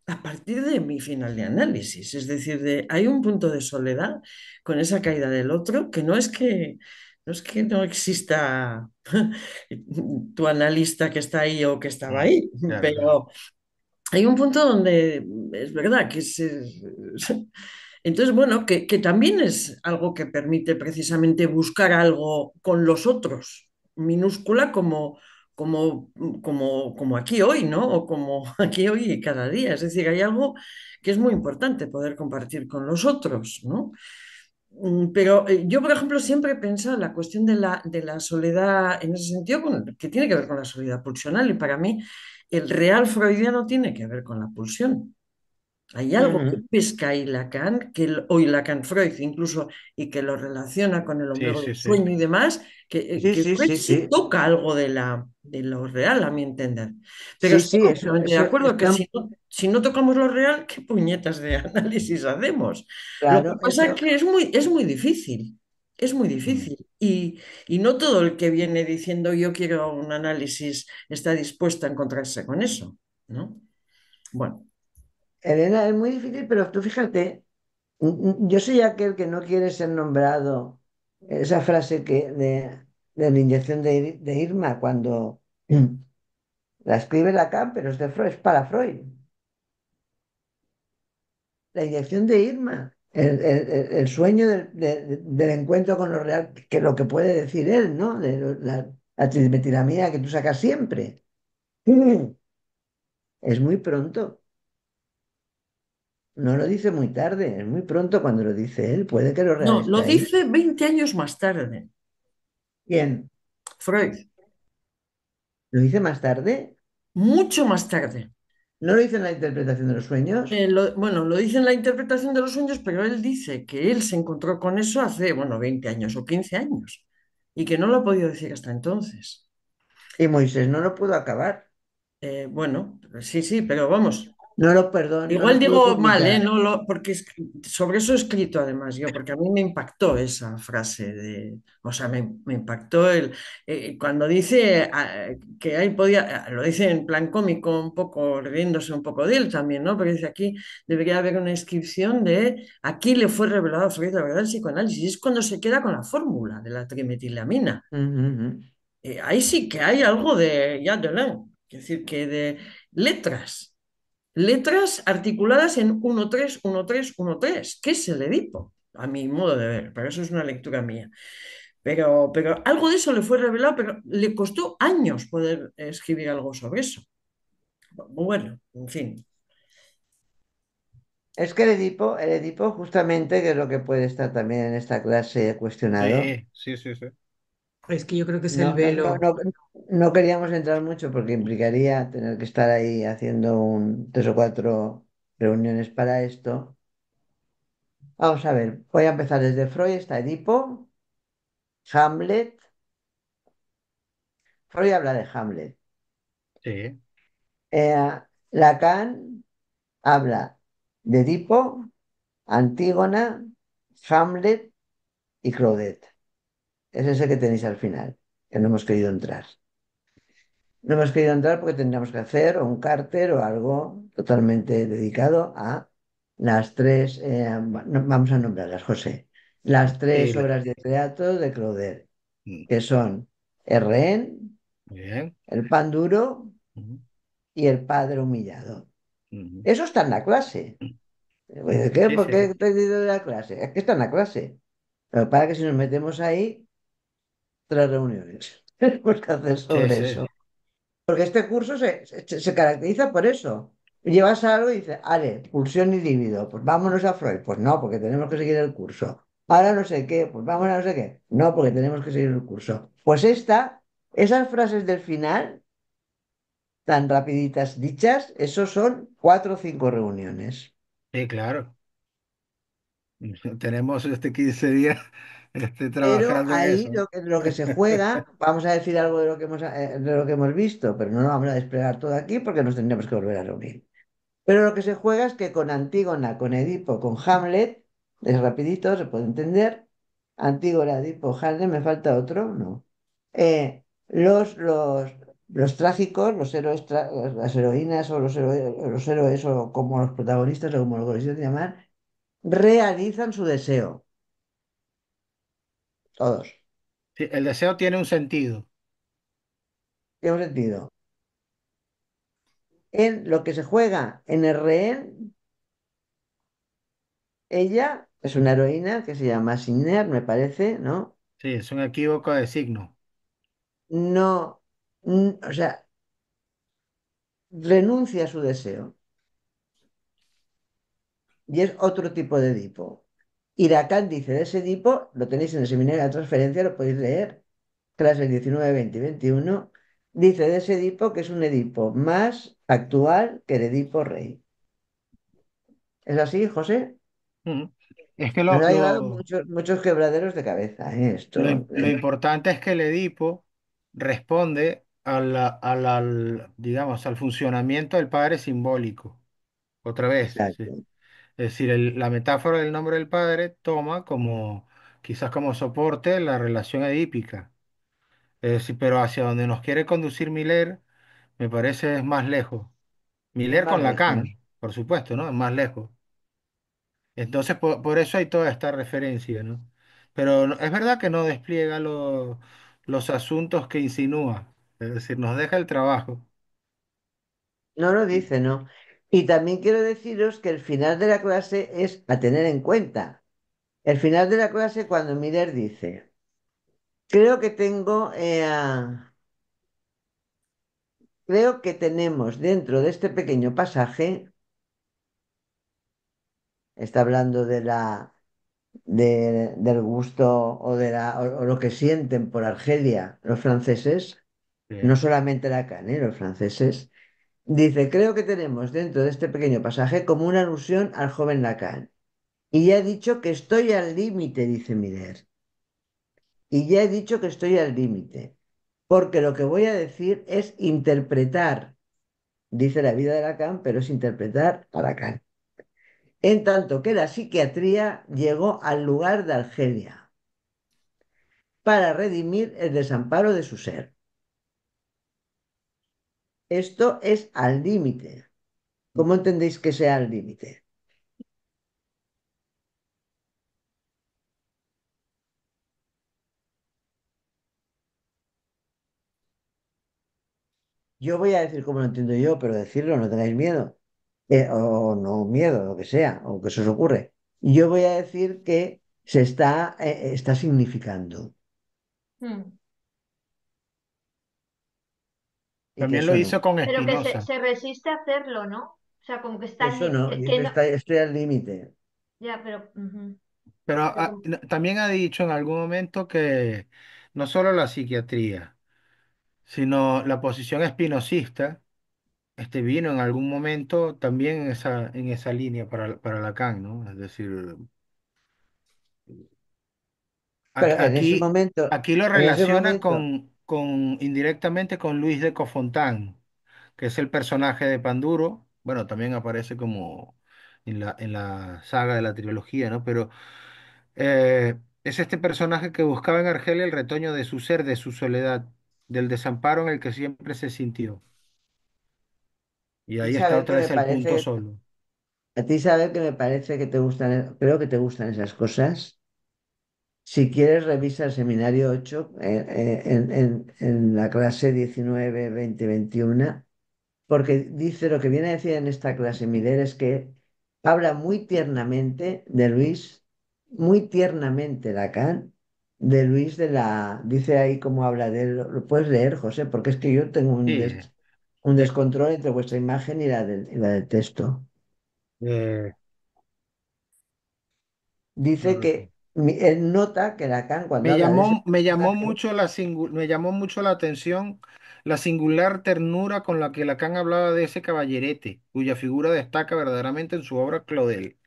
a partir de mi final de análisis. Es decir, hay un punto de soledad con esa caída del otro que no es que no exista tu analista que está ahí o que estaba Mm, ahí, claro, claro. pero hay un punto donde es verdad que entonces, bueno, que también es algo que permite precisamente buscar algo con los otros, minúscula como aquí hoy, ¿no? O como aquí hoy y cada día. Es decir, hay algo que es muy importante poder compartir con los otros, ¿no? Pero yo, por ejemplo, siempre he pensado en la cuestión de la soledad en ese sentido, que tiene que ver con la soledad pulsional, y para mí el real freudiano tiene que ver con la pulsión. Hay algo que Ujú. pesca ahí Lacan, o y Lacan Freud incluso, y que lo relaciona con el Sí, ombligo del sí, sí. sueño y demás, que, Sí, que sí, Freud sí, sí sí. toca algo de lo real, a mi entender. Pero Sí, estoy sí, completamente de eso acuerdo que está si no tocamos lo real, ¿qué puñetas de análisis hacemos? Lo que claro, pasa es eso. que es muy difícil, es muy Mm. difícil. Y no todo el que viene diciendo yo quiero un análisis está dispuesto a encontrarse con eso, ¿no? Bueno. Elena, es muy difícil, pero tú fíjate, yo soy aquel que no quiere ser nombrado, esa frase de la inyección de Irma cuando la escribe Lacan, pero es de Freud, es para Freud. La inyección de Irma, el sueño del encuentro con lo real, que lo que puede decir él, ¿no? La trimetilamina que tú sacas siempre. Es muy pronto. No lo dice muy tarde, es muy pronto cuando lo dice él. Puede que lo real No, lo está ahí. dice 20 años más tarde, ¿Quién? Freud, ¿Lo dice más tarde? mucho más tarde. ¿No lo dice en la interpretación de los sueños? Bueno, lo dice en la interpretación de los sueños, pero él dice que él se encontró con eso hace, bueno, 20 años o 15 años y que no lo ha podido decir hasta entonces. Y Moisés no lo pudo acabar. Bueno, sí, sí, pero vamos. No lo, perdón, no Igual lo pudo digo mal, ¿eh? publicar. No porque sobre eso he escrito además yo, porque a mí me impactó esa frase o sea, me impactó cuando dice que ahí lo dice en plan cómico, un poco riéndose un poco de él también, ¿no? Porque dice aquí debería haber una inscripción de aquí le fue revelado a Freud la verdad del psicoanálisis, y es cuando se queda con la fórmula de la trimetilamina. Ujú, ujú. Ahí sí que hay algo de ya de es decir, que de letras. Letras articuladas en 1-3, 1-3, 1-3. ¿Qué es el Edipo? A mi modo de ver, pero eso es una lectura mía. Pero algo de eso le fue revelado, pero le costó años poder escribir algo sobre eso. Bueno, en fin. Es que el Edipo justamente, que es lo que puede estar también en esta clase cuestionado, Sí, sí, sí, sí. Es que yo creo que es el no, no, no, velo. no, no queríamos entrar mucho porque implicaría tener que estar ahí haciendo tres o cuatro reuniones para esto. Vamos a ver, voy a empezar desde Freud, está Edipo, Hamlet. Freud habla de Hamlet. Sí, Lacan habla de Edipo, Antígona, Hamlet y Claudette. Es ese que tenéis al final, que no hemos querido entrar. No hemos querido entrar porque tendríamos que hacer o un cárter o algo totalmente dedicado a las tres, vamos a nombrarlas, José, las sí, tres obras de teatro de Claudel, mm, que son El Rehén, muy bien. El Pan Duro Ujú, y El Padre Humillado. ujú. Eso está en la clase. Oye, ¿qué? Sí, ¿Por sí, qué te he dicho de la clase? Es que está en la clase. Pero para que si nos metemos ahí, tres reuniones tenemos que hacer sí, sobre sí, eso. Porque este curso se caracteriza por eso. Llevas algo y dices, ale, pulsión y líbido, pues vámonos a Freud. Pues no, porque tenemos que seguir el curso. Ahora no sé qué, pues vámonos a no sé qué. No, porque tenemos que seguir el curso. Pues esas frases del final, tan rapiditas dichas, esos son 4 o 5 reuniones. sí, claro. Tenemos 15 días Pero trabajando en ahí eso. lo que se juega, vamos a decir algo de lo que hemos visto, pero no lo vamos a desplegar todo aquí porque nos tendremos que volver a reunir. Pero lo que se juega es que con Antígona, con Edipo, con Hamlet, es rapidito, se puede entender. Antígona, Edipo, Hamlet, me falta otro, no. los trágicos, los héroes, las heroínas o los héroes o como los protagonistas o como lo queréis llamar, realizan su deseo. Todos. Sí, el deseo tiene un sentido. ¿Tiene sentido? En lo que se juega en el rehén, ella es una heroína que se llama Siner, me parece, ¿no? Sí, es un equívoco de signo. No, o sea, renuncia a su deseo y es otro tipo de Edipo. Y Lacan dice de ese Edipo, lo tenéis en el seminario de transferencia, lo podéis leer, clases 19, 20 y 21, dice de ese Edipo que es un Edipo más actual que el Edipo rey. ¿Es así, José? Ujú. Es que Nos ha llevado muchos, muchos quebraderos de cabeza, esto. lo importante es que el Edipo responde digamos, al funcionamiento del padre simbólico. Otra vez, sí. Exacto. Es decir, la metáfora del nombre del padre toma como, quizás como soporte la relación edípica. Es decir, pero hacia donde nos quiere conducir Miller, me parece es más lejos. Es Miller más con lejos. Lacan, por supuesto, ¿no? Es más lejos. Entonces, por eso hay toda esta referencia, ¿no? Pero es verdad que no despliega los asuntos que insinúa, es decir, nos deja el trabajo. No lo dice, ¿no? Y también quiero deciros que el final de la clase es a tener en cuenta. El final de la clase cuando Miller dice, creo que tengo, creo que tenemos dentro de este pequeño pasaje, está hablando de del gusto o, o lo que sienten por Argelia los franceses, Sí. no solamente Lacan, los franceses, dice, creo que tenemos dentro de este pequeño pasaje como una alusión al joven Lacan. Y ya he dicho que estoy al límite, dice Miller. Y ya he dicho que estoy al límite. Porque lo que voy a decir es interpretar, dice la vida de Lacan, pero es interpretar a Lacan. En tanto que la psiquiatría llegó al lugar de Argelia para redimir el desamparo de su ser. Esto es al límite. ¿Cómo entendéis que sea al límite? Yo voy a decir cómo lo entiendo yo, pero decirlo, no tengáis miedo. O no miedo, lo que sea, o que se os ocurre. Yo voy a decir que se está significando Mm. y que También lo eso no. hizo con Pero que Spinoza. se resiste a hacerlo, ¿no? O sea, como que está, Eso no, que dice no, estoy al límite. ya, pero, ujú. Pero Pero como- también ha dicho en algún momento que no solo la psiquiatría, sino la posición espinosista, vino en algún momento también en esa línea para Lacan, ¿no? Es decir, Pero aquí, aquí lo en ese relaciona momento, indirectamente con Luis de Cofontaine, que es el personaje de Panduro. Bueno, también aparece como en la saga de la trilogía, ¿no? Pero es este personaje que buscaba en Argelia el retoño de su ser, de su soledad, del desamparo en el que siempre se sintió. Y ahí está Isabel, que otra me vez el parece, punto solo. a ti, Isabel, que me parece que te gustan, creo que te gustan esas cosas. Si quieres, revisa el seminario 8 en la clase 19, 20, 21. Porque dice lo que viene a decir en esta clase Miller es que habla muy tiernamente de Luis, muy tiernamente Lacan, de Luis dice ahí cómo habla de él, lo puedes leer, José, porque es que yo tengo Sí, un eh, descontrol entre vuestra imagen y la del texto. eh, Dice que él nota que Lacan cuando habla de ese me llamó personaje, mucho me llamó mucho la atención la singular ternura con la que Lacan hablaba de ese caballerete, cuya figura destaca verdaderamente en su obra Claudel.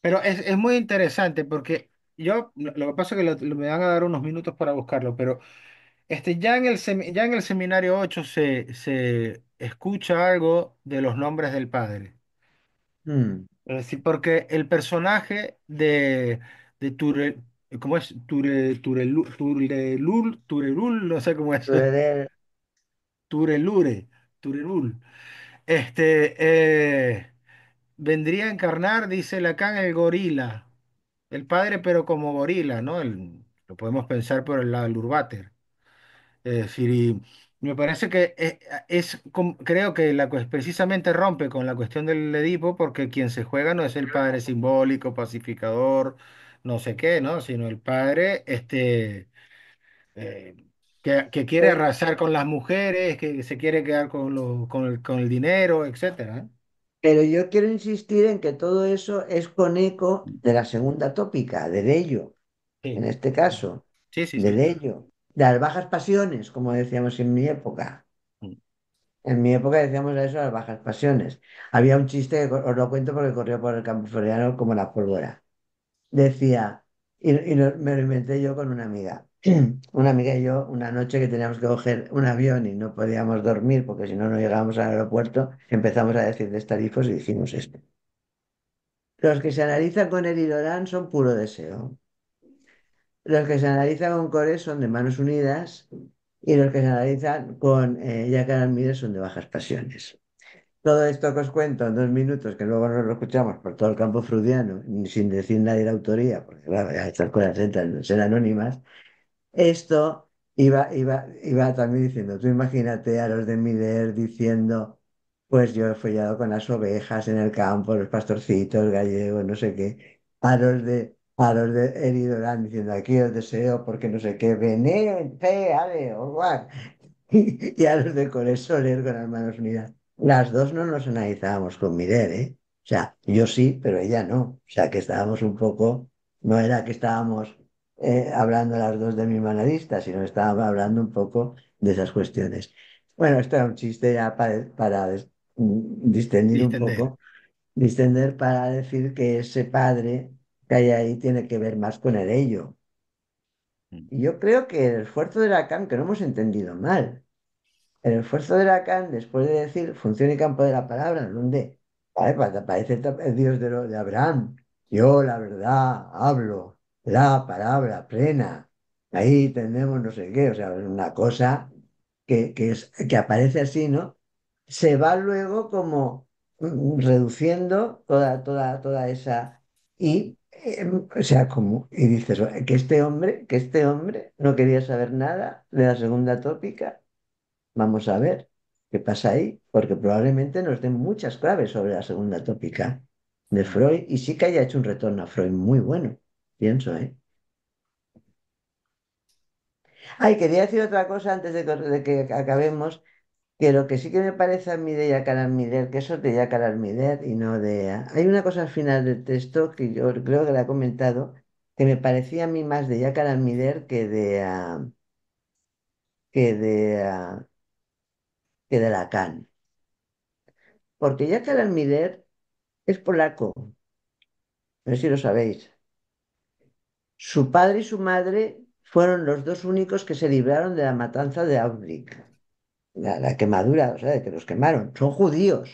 Pero es muy interesante porque lo que pasa es que me van a dar unos minutos para buscarlo, pero ya ya en el seminario 8 se escucha algo de los nombres del padre. mm, Es decir, porque el personaje de ¿cómo es? Turelul, no sé cómo es. Touré Turelure, Turelul. Vendría a encarnar, dice Lacan, el gorila, el padre, pero como gorila, ¿no? Lo podemos pensar por el lado del Urbater. Es decir, y me parece que creo que precisamente rompe con la cuestión del Edipo, porque quien se juega no es el padre simbólico, pacificador, no sé qué, ¿no? Sino el padre, eh, que quiere Pe- arrasar con las mujeres, que se quiere quedar con el dinero, etcétera, ¿eh? Pero yo quiero insistir en que todo eso es con eco de la segunda tópica, del ello, en Sí, este caso, sí, sí, del sí. ello, de las bajas pasiones, como decíamos en mi época. Mm. En mi época decíamos a eso las bajas pasiones. Había un chiste que os lo cuento porque corrió por el campo floriano como la pólvora. Decía, me lo inventé yo con una amiga. Una amiga y yo, una noche que teníamos que coger un avión y no podíamos dormir porque si no, no llegábamos al aeropuerto, empezamos a decir destarifos y dijimos esto. Los que se analizan con el Irorán son puro deseo. Los que se analizan con Core son de manos unidas y los que se analizan con Jacques Almírez son de bajas pasiones. Todo esto que os cuento en 2 minutos, que luego nos lo escuchamos por todo el campo freudiano, sin decir nadie la autoría, porque claro, ya estas cosas entran, ser anónimas, esto iba también diciendo, tú imagínate a los de Miller diciendo, pues yo he follado con las ovejas en el campo, los pastorcitos gallegos, no sé qué, a los de Eri Durán diciendo, aquí os deseo porque no sé qué, vené, fe, ale, orguar. Y a los de Core Soler con las manos unidas. Las dos no nos analizábamos con Miller, ¿eh? O sea, yo sí, pero ella no. O sea, que estábamos un poco, no era que estábamos hablando las dos de misma analista, sino que estábamos hablando un poco de esas cuestiones. Bueno, esto era un chiste ya para distender un Distender. poco, distender para decir que ese padre que hay ahí tiene que ver más con el ello. Mm. Y yo creo que el esfuerzo de Lacan, que no hemos entendido mal, el esfuerzo de Lacan, después de decir función y campo de la palabra, donde aparece el Dios de Abraham. Yo, la verdad, hablo, la palabra plena. Ahí tenemos no sé qué, o sea, es una cosa que aparece así, ¿no? Se va luego como reduciendo toda esa. O sea, como, y dices, que este hombre no quería saber nada de la segunda tópica. Vamos a ver qué pasa ahí, porque probablemente nos den muchas claves sobre la segunda tópica de Mm. Freud y sí que haya hecho un retorno a Freud muy bueno, pienso, ¿eh? Ay, quería decir otra cosa antes de que acabemos, que lo que sí que me parece a mí de Jacques Almiller, que eso es de Jacques Almiller y no de... Hay una cosa al final del texto que yo creo que la he comentado, que me parecía a mí más de Jacques Almiller que de, ah, que de Lacan. Porque Jacques Almiller es polaco, no sé si lo sabéis. Su padre y su madre fueron los dos únicos que se libraron de la matanza de Auschwitz, la quemadura, o sea, de que los quemaron. Son judíos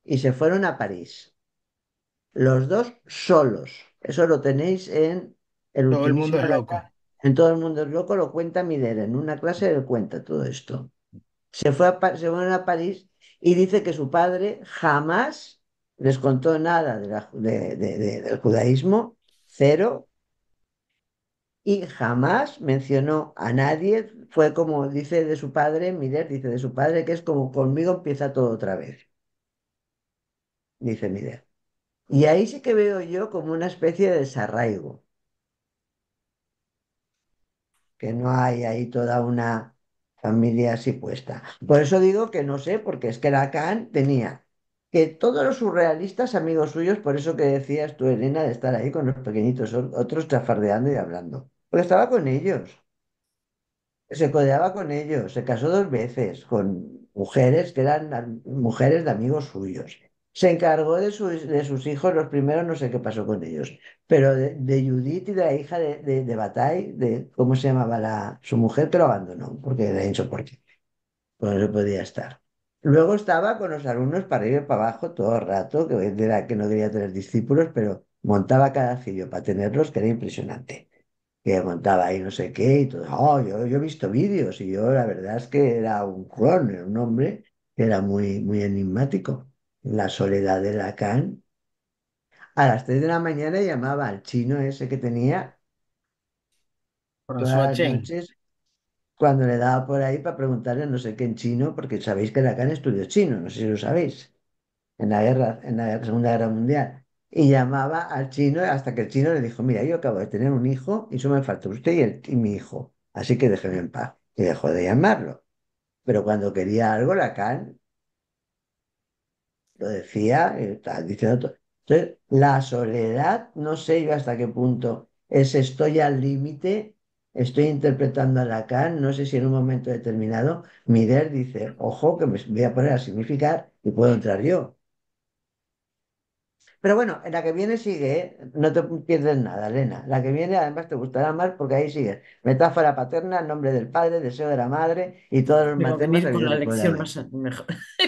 y se fueron a París. Los dos solos. Eso lo tenéis en el Todo el mundo ultimísimo es loco. En Todo el mundo es loco, lo cuenta Miller. En una clase él cuenta todo esto. Se fueron a París y dice que su padre jamás les contó nada del judaísmo, cero, y jamás mencionó a nadie. Fue como dice de su padre, Miller dice de su padre que es como conmigo empieza todo otra vez, dice Miller. Y ahí sí que veo yo como una especie de desarraigo, que no hay ahí toda una familia así puesta. Por eso digo que no sé, porque es que Lacan tenía que todos los surrealistas amigos suyos, por eso que decías tú, Elena, de estar ahí con los pequeñitos, otros chafardeando y hablando, porque estaba con ellos. Se codeaba con ellos, se casó 2 veces con mujeres que eran mujeres de amigos suyos. Se encargó de sus hijos, los primeros no sé qué pasó con ellos, pero de Judith y de la hija de Bataille, ¿cómo se llamaba su mujer que lo abandonó? Porque era insoportable, pues no se podía estar. Luego estaba con los alumnos para arriba y para abajo todo el rato, que era que no quería tener discípulos, pero montaba cada cillo para tenerlos, que era impresionante. que contaba ahí no sé qué y todo. Oh, yo he visto vídeos y yo la verdad es que era un clon, era un hombre que era muy, muy enigmático. La soledad de Lacan. A las 3 de la mañana llamaba al chino ese que tenía François todas las Chen. noches cuando le daba por ahí para preguntarle no sé qué en chino, porque sabéis que Lacan estudió chino, no sé si lo sabéis, en la Segunda Guerra Mundial. Y llamaba al chino hasta que el chino le dijo, mira, yo acabo de tener un hijo y solo me falta usted y mi hijo, así que déjeme en paz. Y dejó de llamarlo. Pero cuando quería algo, Lacan lo decía, estaba diciendo todo. Entonces, la soledad, no sé yo hasta qué punto es estoy al límite, estoy interpretando a Lacan, no sé si en un momento determinado Miller dice, ojo, que me voy a poner a significar y puedo entrar yo. Pero bueno, en la que viene sigue, ¿eh? No te pierdes nada, Elena. La que viene además te gustará más porque ahí sigue. Metáfora paterna, nombre del padre, deseo de la madre y todos los Tengo que matemas ir con la habidos y por lección haber. más mejor,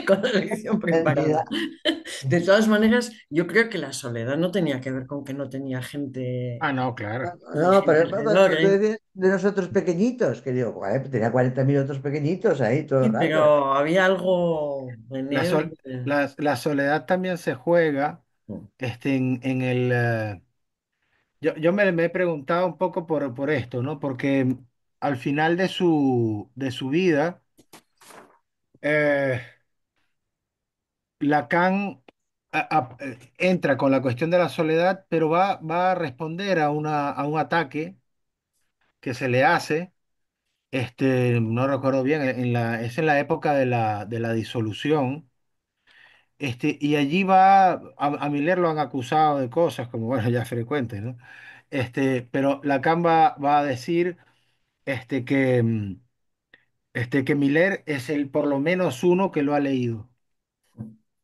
con la lección Entendida. preparada. De todas maneras, yo creo que la soledad no tenía que ver con que no tenía gente, Ah, no, claro. No, gente pero alrededor, tú ¿eh? decías de nosotros pequeñitos, que digo, "Joder, pues tenía 40.000 otros pequeñitos ahí todo el Sí, rato. pero había algo en La, él. sol- la soledad también se juega en el... yo me he preguntado un poco por esto, ¿no? Porque al final de su vida, eh, Lacan entra con la cuestión de la soledad, pero va a responder a un ataque que se le hace. No recuerdo bien, es en la época de la disolución. Y allí a Miller lo han acusado de cosas como, bueno, ya frecuentes, ¿no? Pero Lacan va a decir que Miller es el por lo menos uno que lo ha leído.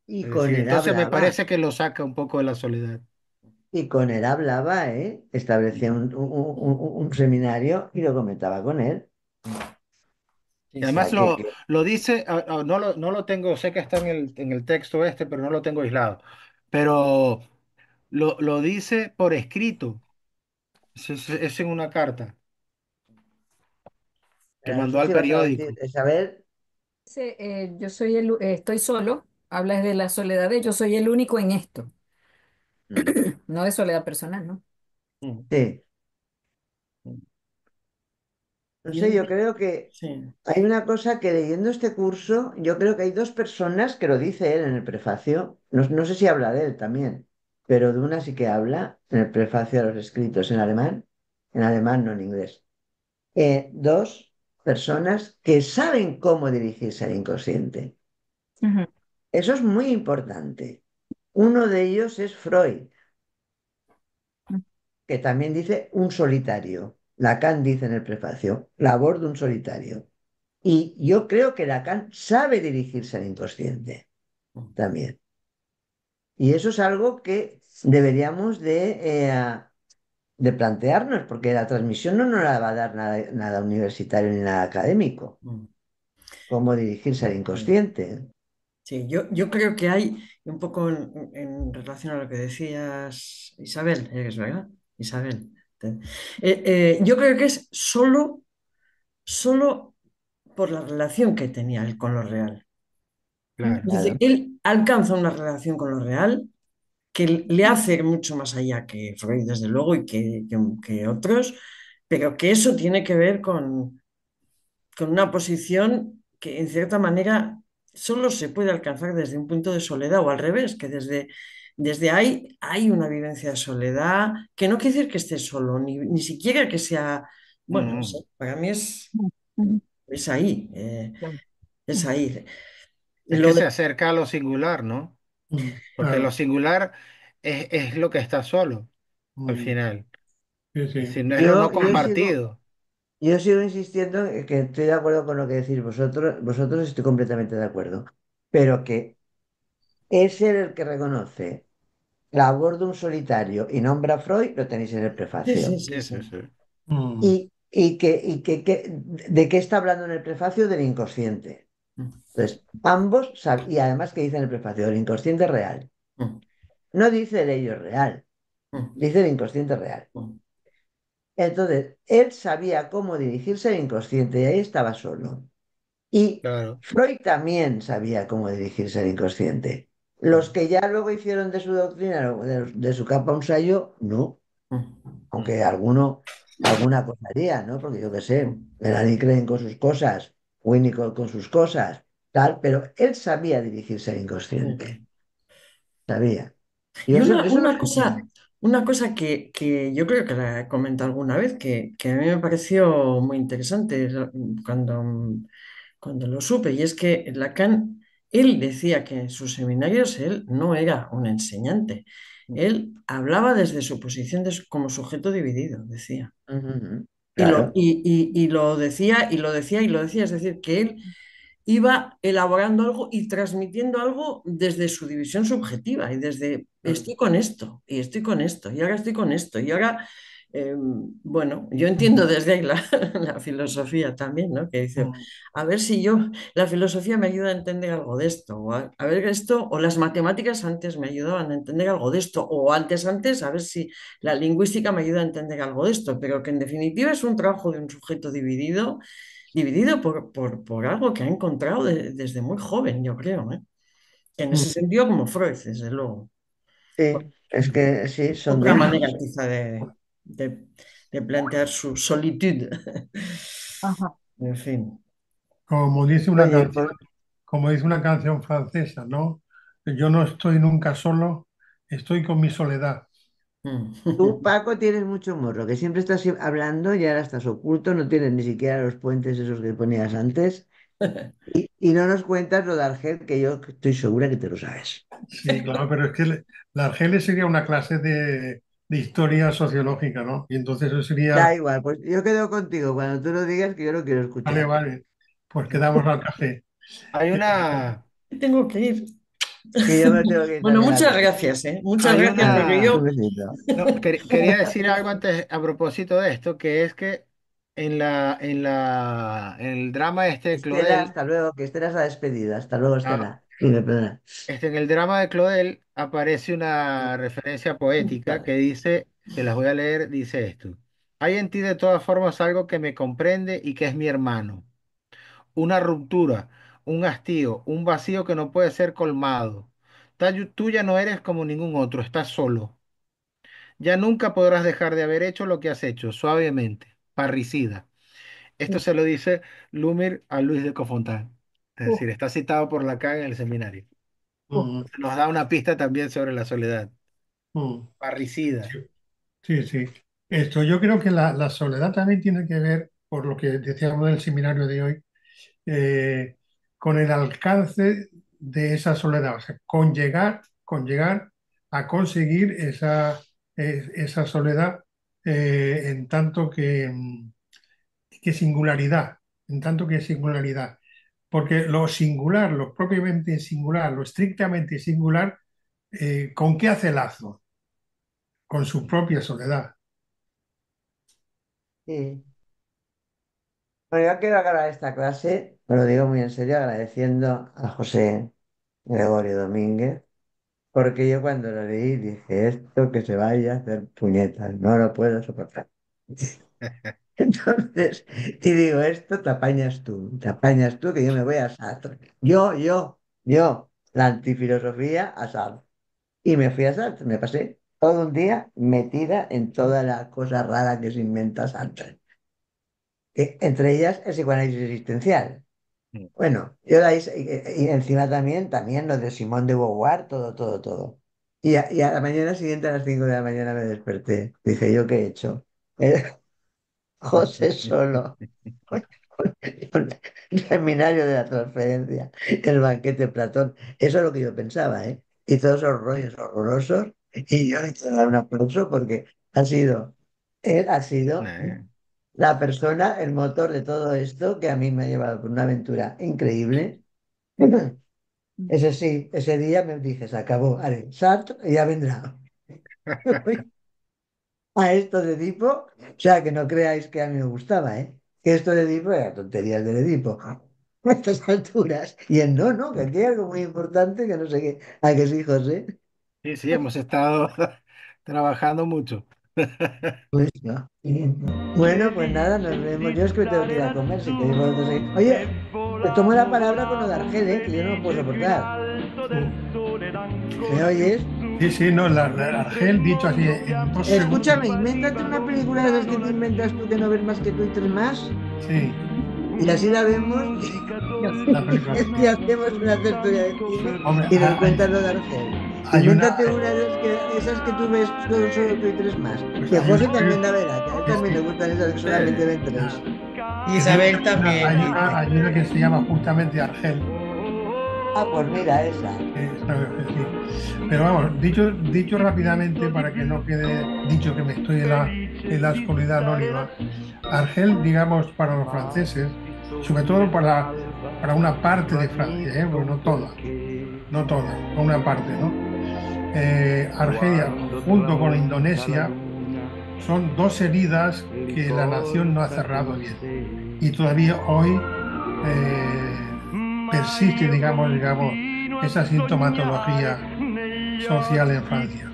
Y Es con decir, él entonces me hablaba, parece que lo saca un poco de la soledad. y con él hablaba, ¿eh? Establecía un seminario y lo comentaba con él. Sí, Y O sí. además sea, lo dice, no lo tengo, sé que está en el texto pero no lo tengo aislado. Pero lo dice por escrito, es en una carta que no mandó sé al si vas a decir, periódico. Isabel, Dice, estoy solo, habla de la soledad de yo soy el único en esto, mm, no de soledad personal, ¿no? Mm, sí, mm. no Yo sé, yo diría- creo que sí. hay una cosa que leyendo este curso, yo creo que hay dos personas que lo dice él en el prefacio, no sé si habla de él también, pero de una sí que habla en el prefacio a los escritos en alemán no en inglés. Dos personas que saben cómo dirigirse al inconsciente. Ujú. Eso es muy importante. Uno de ellos es Freud, que también dice un solitario. Lacan dice en el prefacio, labor de un solitario. Y yo creo que Lacan sabe dirigirse al inconsciente también. Y eso es algo que deberíamos de plantearnos, porque la transmisión no nos la va a dar nada, nada universitario ni nada académico. Mm. Cómo dirigirse al Sí. inconsciente. Sí, yo creo que hay, un poco en relación a lo que decías, Isabel, ¿es verdad? Isabel. Yo creo que es solo por la relación que tenía él con lo real. Claro. Es decir, Claro. él alcanza una relación con lo real que le hace ir mucho más allá que Freud, desde luego, y que otros, pero que eso tiene que ver con una posición que en cierta manera solo se puede alcanzar desde un punto de soledad o al revés, que desde ahí hay una vivencia de soledad, que no quiere decir que esté solo, ni siquiera que sea, bueno, no sé, Mm. para mí Ujú. es ahí, Claro. es ahí. Es Lo que de, se acerca a lo singular, ¿no? Porque lo Claro. singular es lo que está solo al Mm, final. sí, Es sí. decir, no es lo Yo, no yo sigo, compartido. yo sigo insistiendo en que estoy de acuerdo con lo que decís vosotros, vosotros estoy completamente de acuerdo, pero que es él el que reconoce la labor de un solitario y nombra a Freud, lo tenéis en el sí, sí, prefacio. sí, Sí, sí. sí, sí. Mm, ¿De qué está hablando en el prefacio? Del inconsciente. Mm, Entonces, ambos, y además que dice en el prefacio, el inconsciente real. mm, No dice el ello real, mm, dice el inconsciente real. mm. Entonces, él sabía cómo dirigirse al inconsciente y ahí estaba solo. Y Claro. Freud también sabía cómo dirigirse al inconsciente. Los Mm, que ya luego hicieron de su doctrina, de su capa un sayo, no. mm, Aunque alguna cosa haría, ¿no? Porque yo qué sé, Melanie Klein con sus cosas, Winnicott con sus cosas, tal, pero él sabía dirigirse al inconsciente, sabía. Y Y eso es lo que tiene. una cosa que yo creo que la he comentado alguna vez, que a mí me pareció muy interesante cuando, cuando lo supe, y es que Lacan, él decía que en sus seminarios él no era un enseñante, él hablaba desde su posición como sujeto dividido, decía. Ujú, ujú. Y lo, Claro. y lo decía, y lo decía, y lo decía, es decir, que él iba elaborando algo y transmitiendo algo desde su división subjetiva y desde estoy con esto y estoy con esto y ahora estoy con esto y ahora, bueno, yo entiendo desde ahí la, la filosofía también, ¿no? Que dice, Mm. a ver si yo, la filosofía me ayuda a entender algo de esto, o a ver esto, o las matemáticas antes me ayudaban a entender algo de esto, o antes, a ver si la lingüística me ayuda a entender algo de esto, pero que en definitiva es un trabajo de un sujeto dividido dividido por algo que ha encontrado desde muy joven, yo creo, ¿eh? En ese Mm. sentido, como Freud, desde luego. Sí, es que sí, son Otra manera dos. quizá de- de plantear su solitud. Ajá. En fin. Como dice una Oye, canción, pues como dice una canción francesa, ¿no? Yo no estoy nunca solo, estoy con mi soledad. tú, Paco, tienes mucho morro, que siempre estás hablando y ahora estás oculto, no tienes ni siquiera los puentes esos que ponías antes. Y no nos cuentas lo de Argel, que yo estoy segura que te lo sabes. Sí, claro, pero es que la Argelia sería una clase de historia sociológica, ¿no? Y entonces eso Da sería, igual, pues yo quedo contigo cuando tú lo digas, que yo lo quiero vale, escuchar. vale, pues quedamos al café. Hay Eh, una, Tengo que ir. Que yo me tengo que ir Bueno, también a muchas comer. gracias, ¿eh? Muchas hay gracias porque una, Un yo... besito. no, quería decir algo antes a propósito de esto, que es que en el drama este de Estela, Claudel, hasta luego, que Estela se ha despedido. Hasta luego, ah, Estela. Dime, perdona. en el drama de Claudel aparece una referencia poética que dice, que las voy a leer, dice esto. Hay en ti de todas formas algo que me comprende y que es mi hermano. Una ruptura, un hastío, un vacío que no puede ser colmado. Tú ya no eres como ningún otro, estás solo. Ya nunca podrás dejar de haber hecho lo que has hecho, suavemente, parricida. Esto se lo dice Lumir a Luis de Cofontán. Es Uf, decir, está citado por Lacan en el seminario. uf. mm, Nos da una pista también sobre la soledad. mm, Parricida. sí, sí, sí. Esto, yo creo que la soledad también tiene que ver, por lo que decíamos del seminario de hoy, con el alcance de esa soledad, o sea, con llegar a conseguir esa soledad en tanto que singularidad, en tanto que singularidad. Porque lo singular, lo propiamente singular, lo estrictamente singular, ¿con qué hace lazo? Con su propia soledad. Sí. Bueno, yo quiero acabar esta clase, me lo digo muy en serio, agradeciendo a José Gregorio Domínguez, porque yo cuando lo leí dije, esto que se vaya a hacer puñetas, no lo puedo soportar. Entonces, y digo, esto te apañas tú, que yo me voy a Sartre. Yo, la antifilosofía a Sartre. Y me fui a Sartre, me pasé todo un día metida en toda la cosa rara que se inventa Sartre. Entre ellas el psicoanálisis existencial. Bueno, yo la hice, y encima también lo de Simón de Beauvoir, todo. Y a la mañana siguiente, a las 5 de la mañana, me desperté. Dije, ¿yo qué he hecho? José Solo. El seminario de la transferencia, el banquete Platón, eso es lo que yo pensaba, ¿eh? Y todos esos rollos horrorosos, y yo le quiero dar un aplauso porque él ha sido Eh, la persona, el motor de todo esto que a mí me ha llevado por una aventura increíble. Ese sí, ese día me dije, se acabó, haré Sartre y ya vendrá. A esto de Edipo, o sea, que no creáis que a mí me gustaba, ¿eh? Que esto de Edipo era tonterías del Edipo. A estas alturas. Y él, no, que aquí hay algo muy importante que no sé qué. ¿A que sí, José? Sí, sí, hemos estado trabajando mucho. Pues no. Bueno, pues nada, nos vemos. Yo es que me tengo que ir a comer, si queréis vosotros seguir. Oye, te tomo la palabra con lo de Argel, que yo no lo puedo soportar. ¿Me oyes? Sí, sí, no, la Argel, dicho así en 2 Escúchame, segundos. invéntate una película de las que te inventas tú que no ves más que tú y tres más, Sí, y así la vemos la película. y hacemos una tertulia de cine Hombre, y nos cuentas lo de Argel. hay una. Invéntate una de esas que tú ves solo tú y tres más. Pues Que hay José una- también la verá, que a él Sí, también sí. le gustan esas que solamente ven tres. Isabel Hay también una, dice. hay una que se llama justamente Argel. Ah, pues mira, esa. Sí. Pero vamos, dicho rápidamente para que no quede dicho que me estoy en la oscuridad anónima, Argel, digamos, para los franceses, sobre todo para una parte de Francia, porque no toda, una parte, ¿no? Argelia, junto con Indonesia, son dos heridas que la nación no ha cerrado bien. Y todavía hoy persiste, digamos, esa sintomatología social en Francia.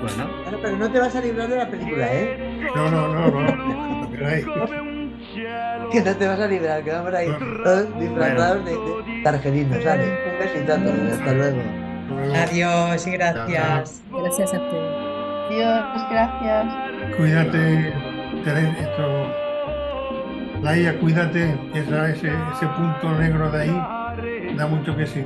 Bueno, Claro, pero no te vas a librar de la película, ¿eh? No. Lo queráis. Que no te vas a librar, que vamos a ir todos disfrazados de argelinos. Sale, un besito a todos, hasta luego. Adiós y gracias. Gracias a ustedes. Dios, gracias. Cuídate, Laia, cuídate, ese punto negro de ahí da mucho que sí.